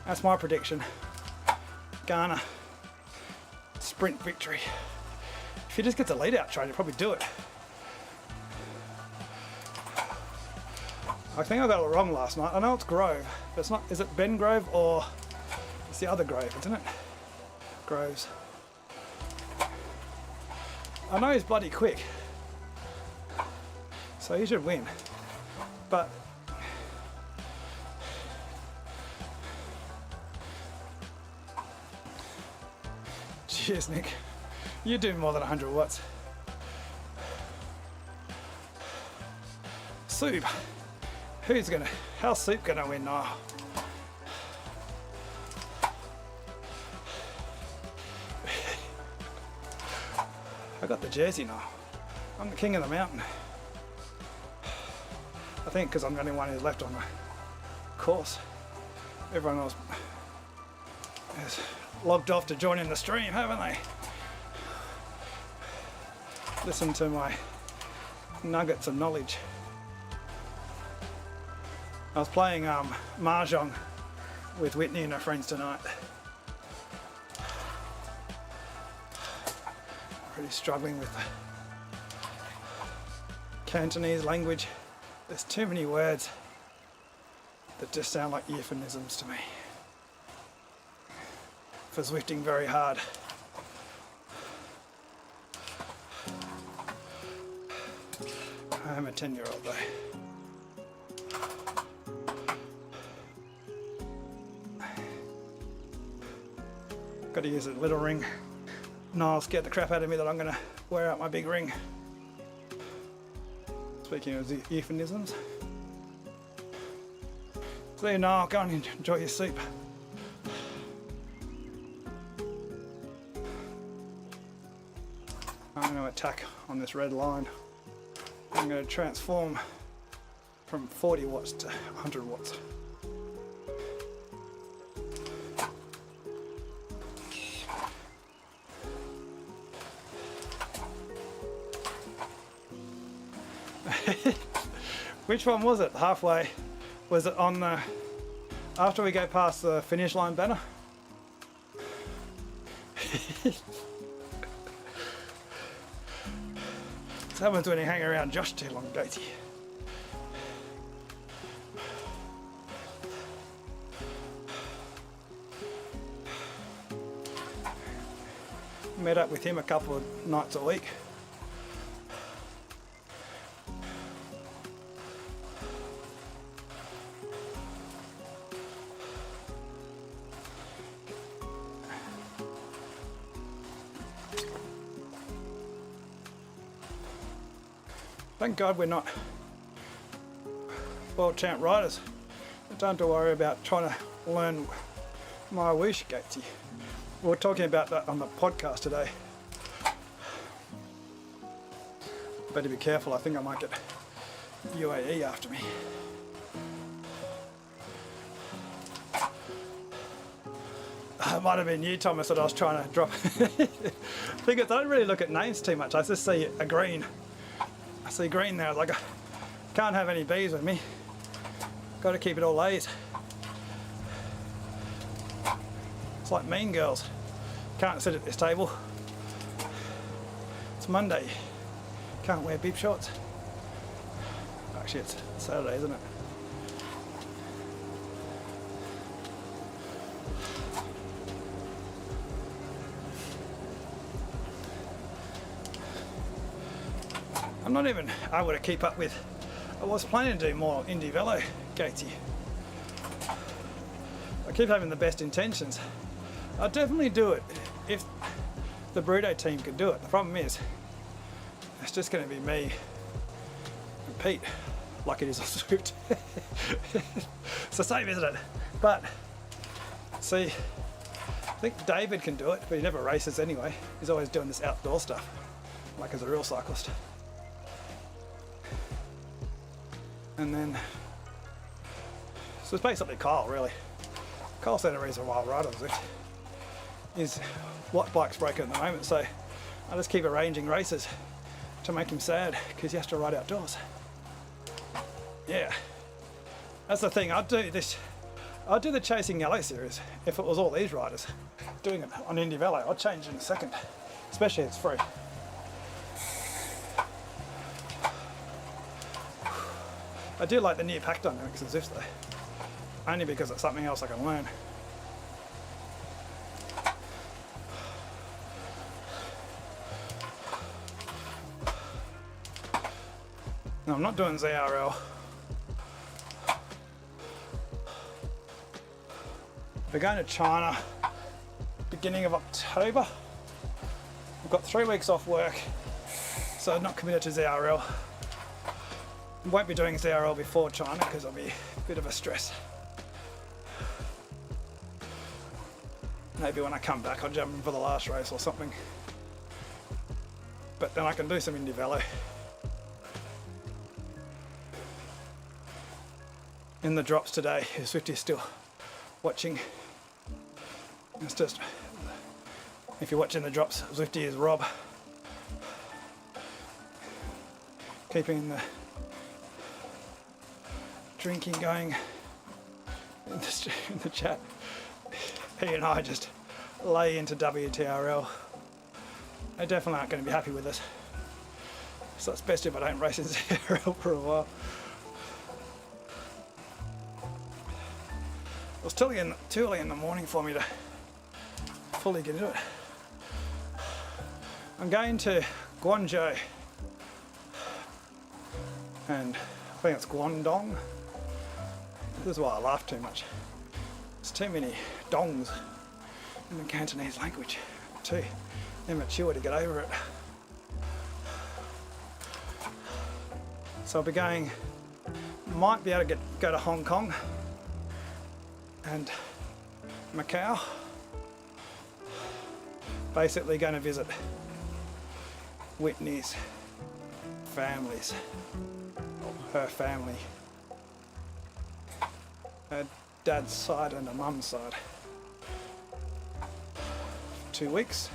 That's my prediction. Garner, sprint victory. If he just gets a lead out train, he'll probably do it. I think I got it wrong last night. I know it's Grove, but it's not. Is it Ben Grove or it's the other Grove, isn't it? Groves. I know he's bloody quick, so he should win. But cheers, Nick. You do more than 100 watts. Soup. How's Soup gonna win now? I got the jersey now. I'm the king of the mountain. I think because I'm the only one who's left on the course. Everyone else has logged off to join in the stream, haven't they? Listen to my nuggets of knowledge. I was playing Mahjong with Whitney and her friends tonight. Really struggling with the Cantonese language. There's too many words that just sound like euphemisms to me. For Zwifting very hard. I am a 10-year-old though. Got to use a little ring. Niall scared the crap out of me that I'm going to wear out my big ring. Speaking of euphemisms. See you, Niall. Go and enjoy your soup. I'm going to attack on this red line. I'm going to transform from 40 watts to 100 watts. Which one was it? Halfway? Was it on the... after we go past the finish line banner? This happens when you hang around Josh too long, don't you? Met up with him a couple of nights a week. Thank God we're not world champ riders. I don't have to worry about trying to learn my whoosh, Gatesy. We were talking about that on the podcast today. Better be careful, I think I might get UAE after me. It might have been you, Thomas, that I was trying to drop. I don't really look at names too much, I just see a green. I see green there, like I can't have any B's with me. Got to keep it all A's. It's like Mean Girls. Can't sit at this table. It's Monday. Can't wear bib shorts. Actually, it's Saturday, isn't it? I'm not even able to keep up with. I was planning to do more indie velo, Gatesy. I keep having the best intentions. I'll definitely do it if the Bruto team could do it. The problem is, it's just going to be me and Pete, like it is on Zwift. It's the same, isn't it? But, see, I think David can do it, but he never races anyway. He's always doing this outdoor stuff, like as a real cyclist. And then, so it's basically Kyle, really. Kyle's the only reason why I ride on Zwift. Is what bike's broken at the moment, so I just keep arranging races to make him sad because he has to ride outdoors. Yeah, that's the thing. I'd do the Chasing Yellow series if it was all these riders doing it on Indie Velo. I'd change in a second, especially if it's free. I do like the new pack dynamics of Zwift though, only because it's something else I can learn. No, I'm not doing ZRL. We're going to China beginning of October. I've got 3 weeks off work, so I'm not committed to ZRL. I won't be doing ZRL before China because it'll be a bit of a stress. Maybe when I come back I'll jump in for the last race or something. But then I can do some Indie Velo. In the drops today, if Swifty's still watching, it's just, if you're watching the drops, Zwifty is Rob. keeping the drinking going in the chat. He and I just lay into WTRL. They definitely aren't going to be happy with us. So it's best if I don't race in ZRL for a while. It was too early in the morning for me to fully get into it. I'm going to Guangzhou, and I think it's Guangdong. This is why I laugh too much. There's too many dongs in the Cantonese language. Too immature to get over it. So I'll be going, might be able to go to Hong Kong and Macau. Basically going to visit Whitney's families, or her family, her dad's side and her mum's side. 2 weeks.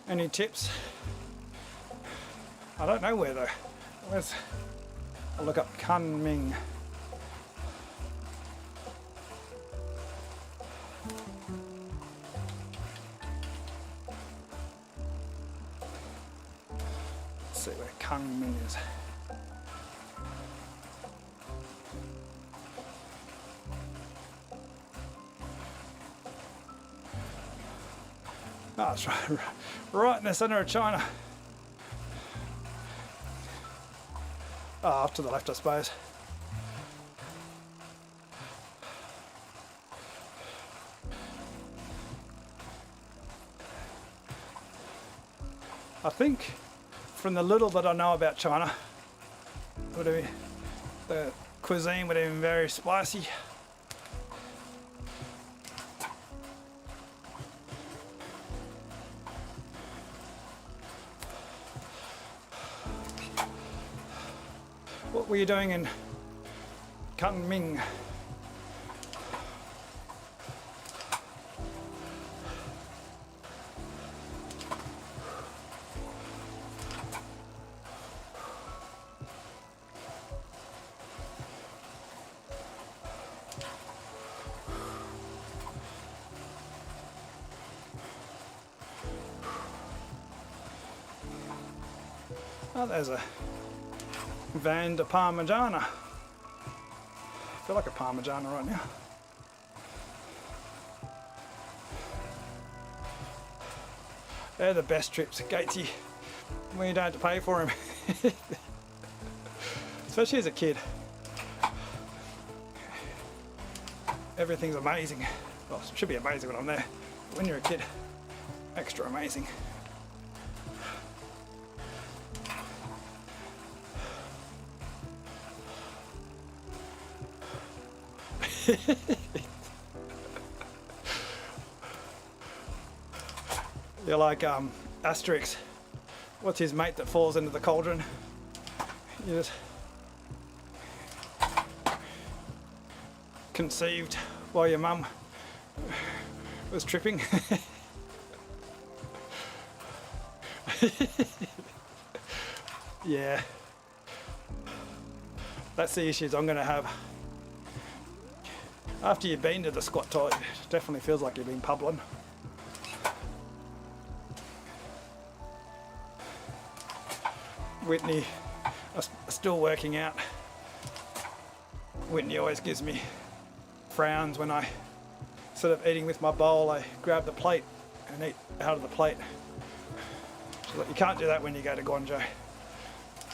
Any tips? I don't know where though. I'll look up Kunming. Let's see where Kunming is. Oh, it's right in the centre of China. Oh, off to the left, I suppose. I think, from the little that I know about China, the cuisine would have been very spicy. What were you doing in Kunming? Oh, there's a Van de Parmigiana. I feel like a Parmigiana right now. They're the best trips, Gatesy, when you don't have to pay for them. Especially as a kid. Everything's amazing. Well, it should be amazing when I'm there. But when you're a kid, extra amazing. You're like Asterix. What's his mate that falls into the cauldron? You just conceived while your mum was tripping. Yeah, that's the issues I'm going to have. After you've been to the squat toilet, it definitely feels like you've been pubbling. Whitney, still working out. Whitney always gives me frowns when I, instead of eating with my bowl, I grab the plate and eat out of the plate. She's like, you can't do that when you go to Guangzhou.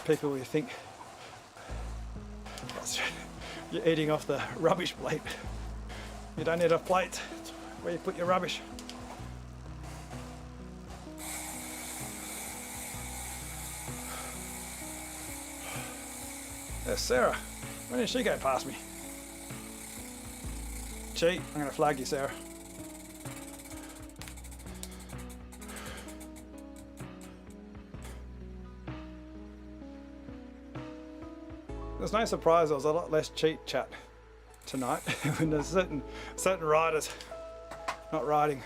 People will think you're eating off the rubbish plate. You don't eat off plates, it's where you put your rubbish. There's Sarah. When did she go past me? Cheat, I'm going to flag you, Sarah. there's no surprise there was a lot less cheat chat tonight when there's certain riders not riding.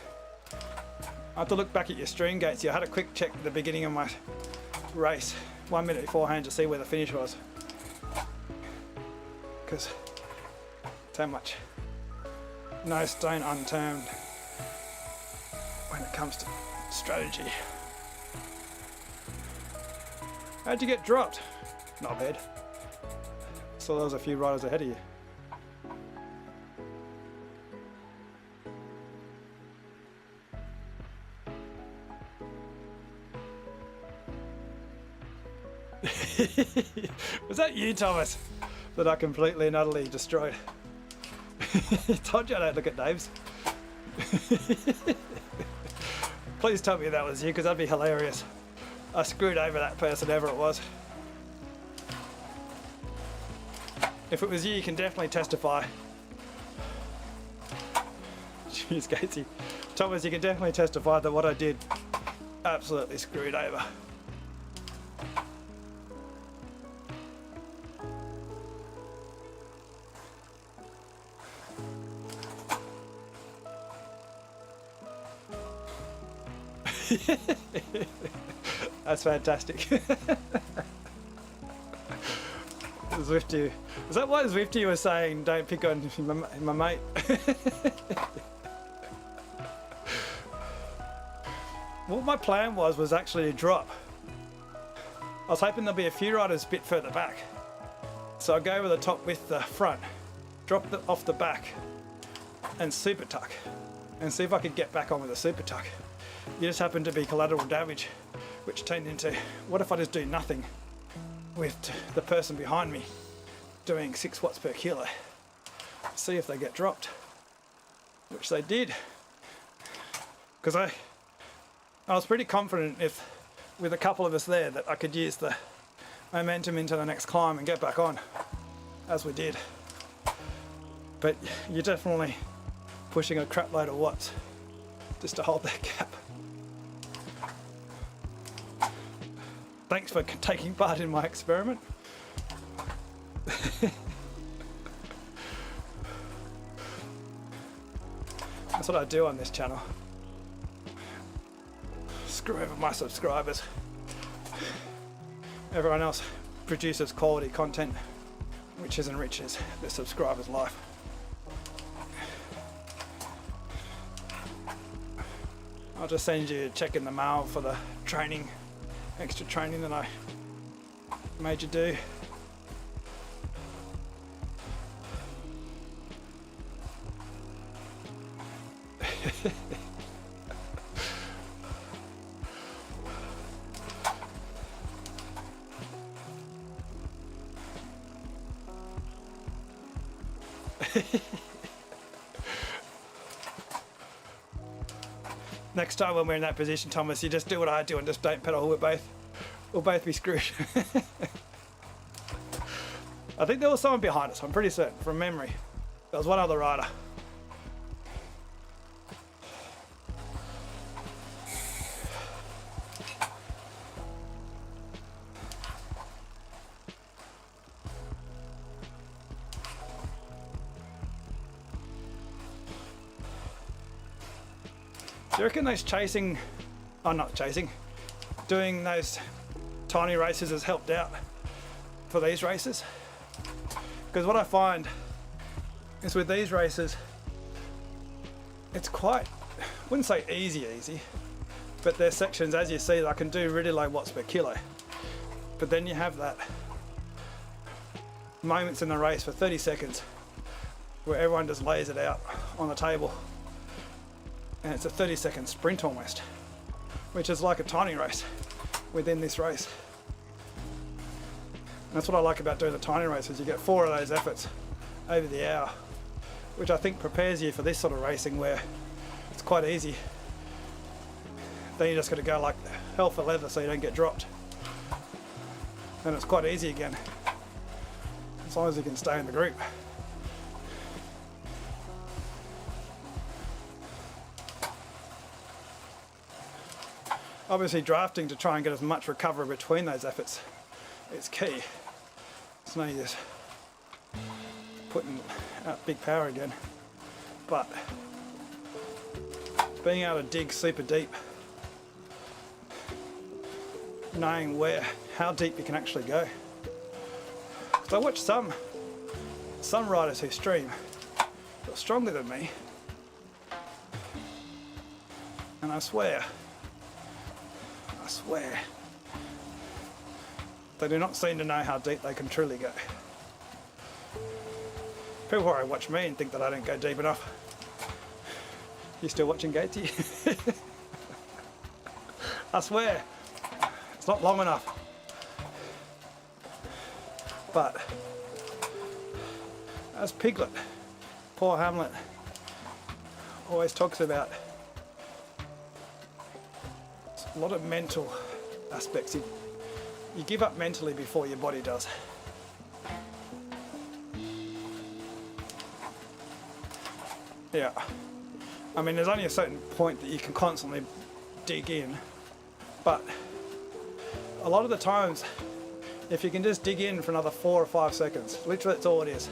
I have to look back at your stream gates here. I had a quick check at the beginning of my race 1 minute beforehand to see where the finish was, because so much no stone unturned when it comes to strategy. How'd you get dropped? Not bad. So there was a few riders ahead of you. Was that you, Thomas, that I completely and utterly destroyed? Told you I don't look at names. Please tell me that was you, because that'd be hilarious. I screwed over that person, whoever it was. If it was you, you can definitely testify. Jeez, Casey. Thomas, you can definitely testify that what I did absolutely screwed over. That's fantastic. Zwifty. Is that why Zwifty was saying don't pick on my mate? What my plan was actually to drop. I was hoping there'll be a few riders a bit further back. So I'll go over the top with the front, drop it off the back and super tuck and see if I could get back on with a super tuck. You just happened to be collateral damage, which turned into, what if I just do nothing with the person behind me doing 6 watts per kilo? See if they get dropped, which they did. Because I was pretty confident if, with a couple of us there, that I could use the momentum into the next climb and get back on, as we did. But you're definitely pushing a crap load of watts just to hold that gap. Thanks for taking part in my experiment. That's what I do on this channel. Screw over my subscribers. Everyone else produces quality content which enriches the subscriber's life. I'll just send you a check in the mail for the training, extra training that I made you do. Next time when we're in that position, Thomas, you just do what I do and just don't pedal. We'll both be screwed. I think there was someone behind us, I'm pretty certain, from memory. There was one other rider. Do you reckon those doing those tiny races has helped out for these races? Because what I find is with these races, it's quite, I wouldn't say easy, but there's sections, as you see, that I can do really low watts per kilo. But then you have that moments in the race for 30 seconds where everyone just lays it out on the table. And it's a 30-second sprint almost, which is like a tiny race within this race. And that's what I like about doing the tiny races. You get 4 of those efforts over the hour, which I think prepares you for this sort of racing where it's quite easy. Then you just got to go like hell for leather so you don't get dropped. And it's quite easy again, as long as you can stay in the group. Obviously drafting to try and get as much recovery between those efforts is key. It's no use putting out big power again, but being able to dig super deep, knowing how deep you can actually go. Because I watch some riders who stream that are stronger than me, and I swear, they do not seem to know how deep they can truly go. People probably watch me and think that I don't go deep enough. You still watching Gatey? I swear, it's not long enough. But as Piglet, poor Hamlet, always talks about, a lot of mental aspects. You give up mentally before your body does. Yeah. I mean, there's only a certain point that you can constantly dig in, but a lot of the times, if you can just dig in for another 4 or 5 seconds, literally that's all it is,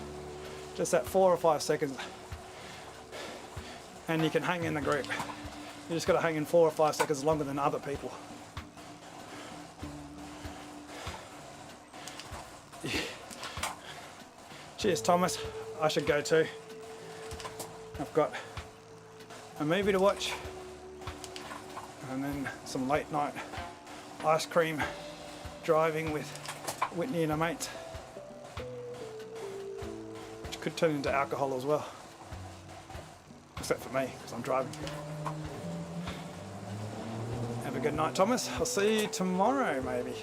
just that 4 or 5 seconds, and you can hang in the group. You just got to hang in 4 or 5 seconds longer than other people. Cheers, Thomas. I should go too. I've got a movie to watch, and then some late night ice cream driving with Whitney and her mates, which could turn into alcohol as well, except for me because I'm driving. Have a good night, Thomas. I'll see you tomorrow maybe.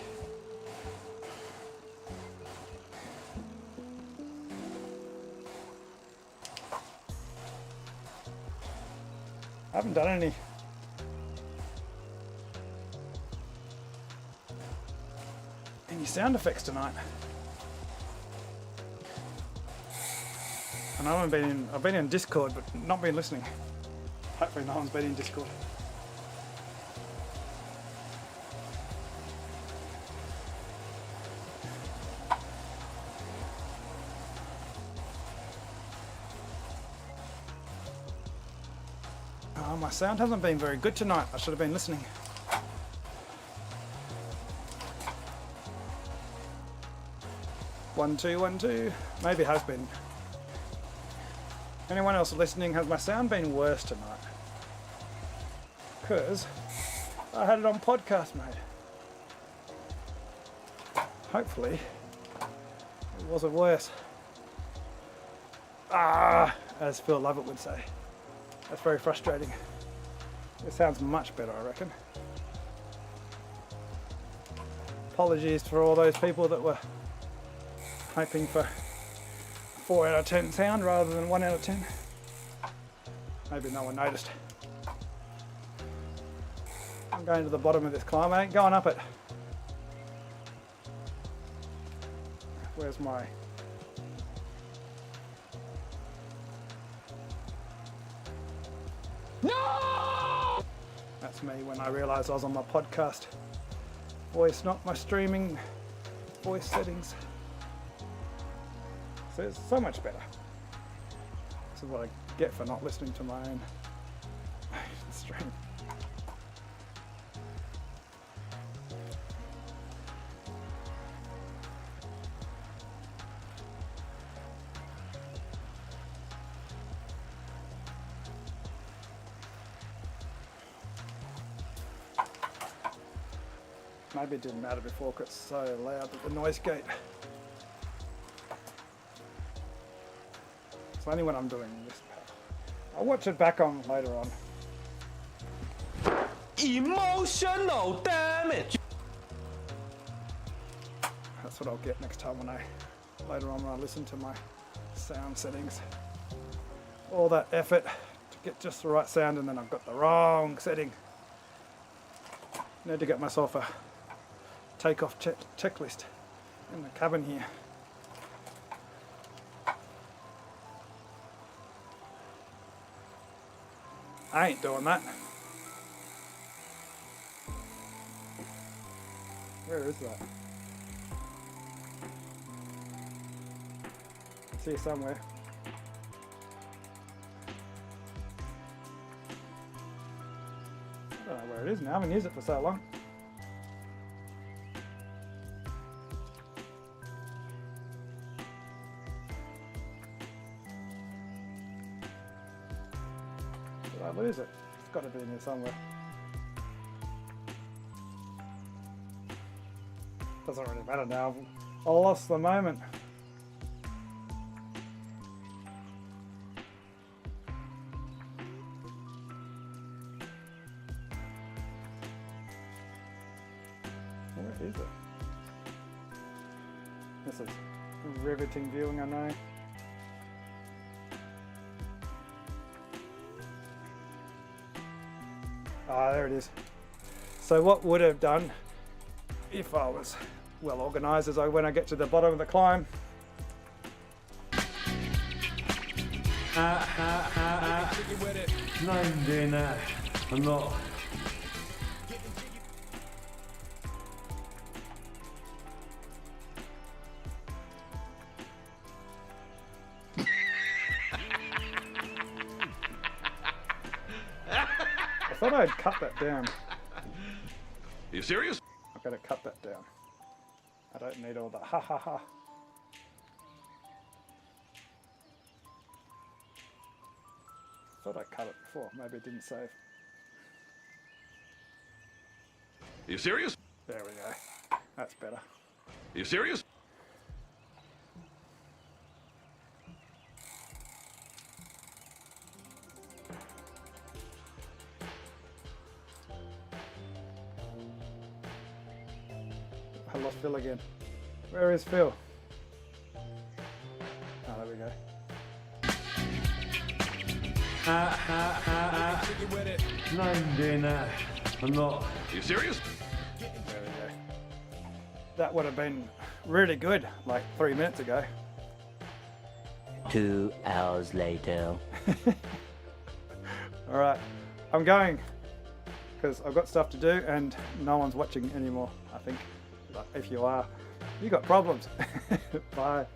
I haven't done any sound effects tonight. And I've been in Discord but not been listening. Hopefully no one's been in Discord. Oh, my sound hasn't been very good tonight. I should have been listening. One, two, 1, 2. Maybe it has been. Anyone else listening, has my sound been worse tonight? Because I had it on podcast mode. Hopefully it wasn't worse. As Phil Lovett would say. That's very frustrating. It sounds much better, I reckon. Apologies for all those people that were hoping for 4 out of 10 sound rather than 1 out of 10. Maybe no one noticed. I'm going to the bottom of this climb. I ain't going up it. Where's my... No! That's me when I realised I was on my podcast voice, not my streaming voice settings. So it's so much better. This is what I get for not listening to my own stream. Maybe it didn't matter before because it's so loud at the noise gate. It's only when I'm doing this. I'll watch it back on later on. Emotional damage. That's what I'll get next time later on when I listen to my sound settings. All that effort to get just the right sound and then I've got the wrong setting. Need to get myself a takeoff checklist in the cabin here. I ain't doing that. Where is that? It's here somewhere. I don't know where it is now. I haven't used it for so long. Did I lose it? It's got to be in here somewhere. Doesn't really matter now. I lost the moment. Where is it? This is riveting viewing, I know. Ah, there it is. So what would have done if I was well organised is when I get to the bottom of the climb. No, I'm doing that. I'm not. I thought I'd cut that down. Are you serious? I've got to cut that down. I don't need all that ha ha ha. Thought I cut it before, maybe it didn't save. Are you serious? There we go. That's better. Are you serious? I lost Phil again. Where is Phil? Oh, there we go. No, I'm doing that. I'm not. Are you serious? There we go. That would have been really good like 3 minutes ago. 2 hours later. Alright, I'm going because I've got stuff to do and no one's watching anymore, I think. But if you are, you got problems. Bye.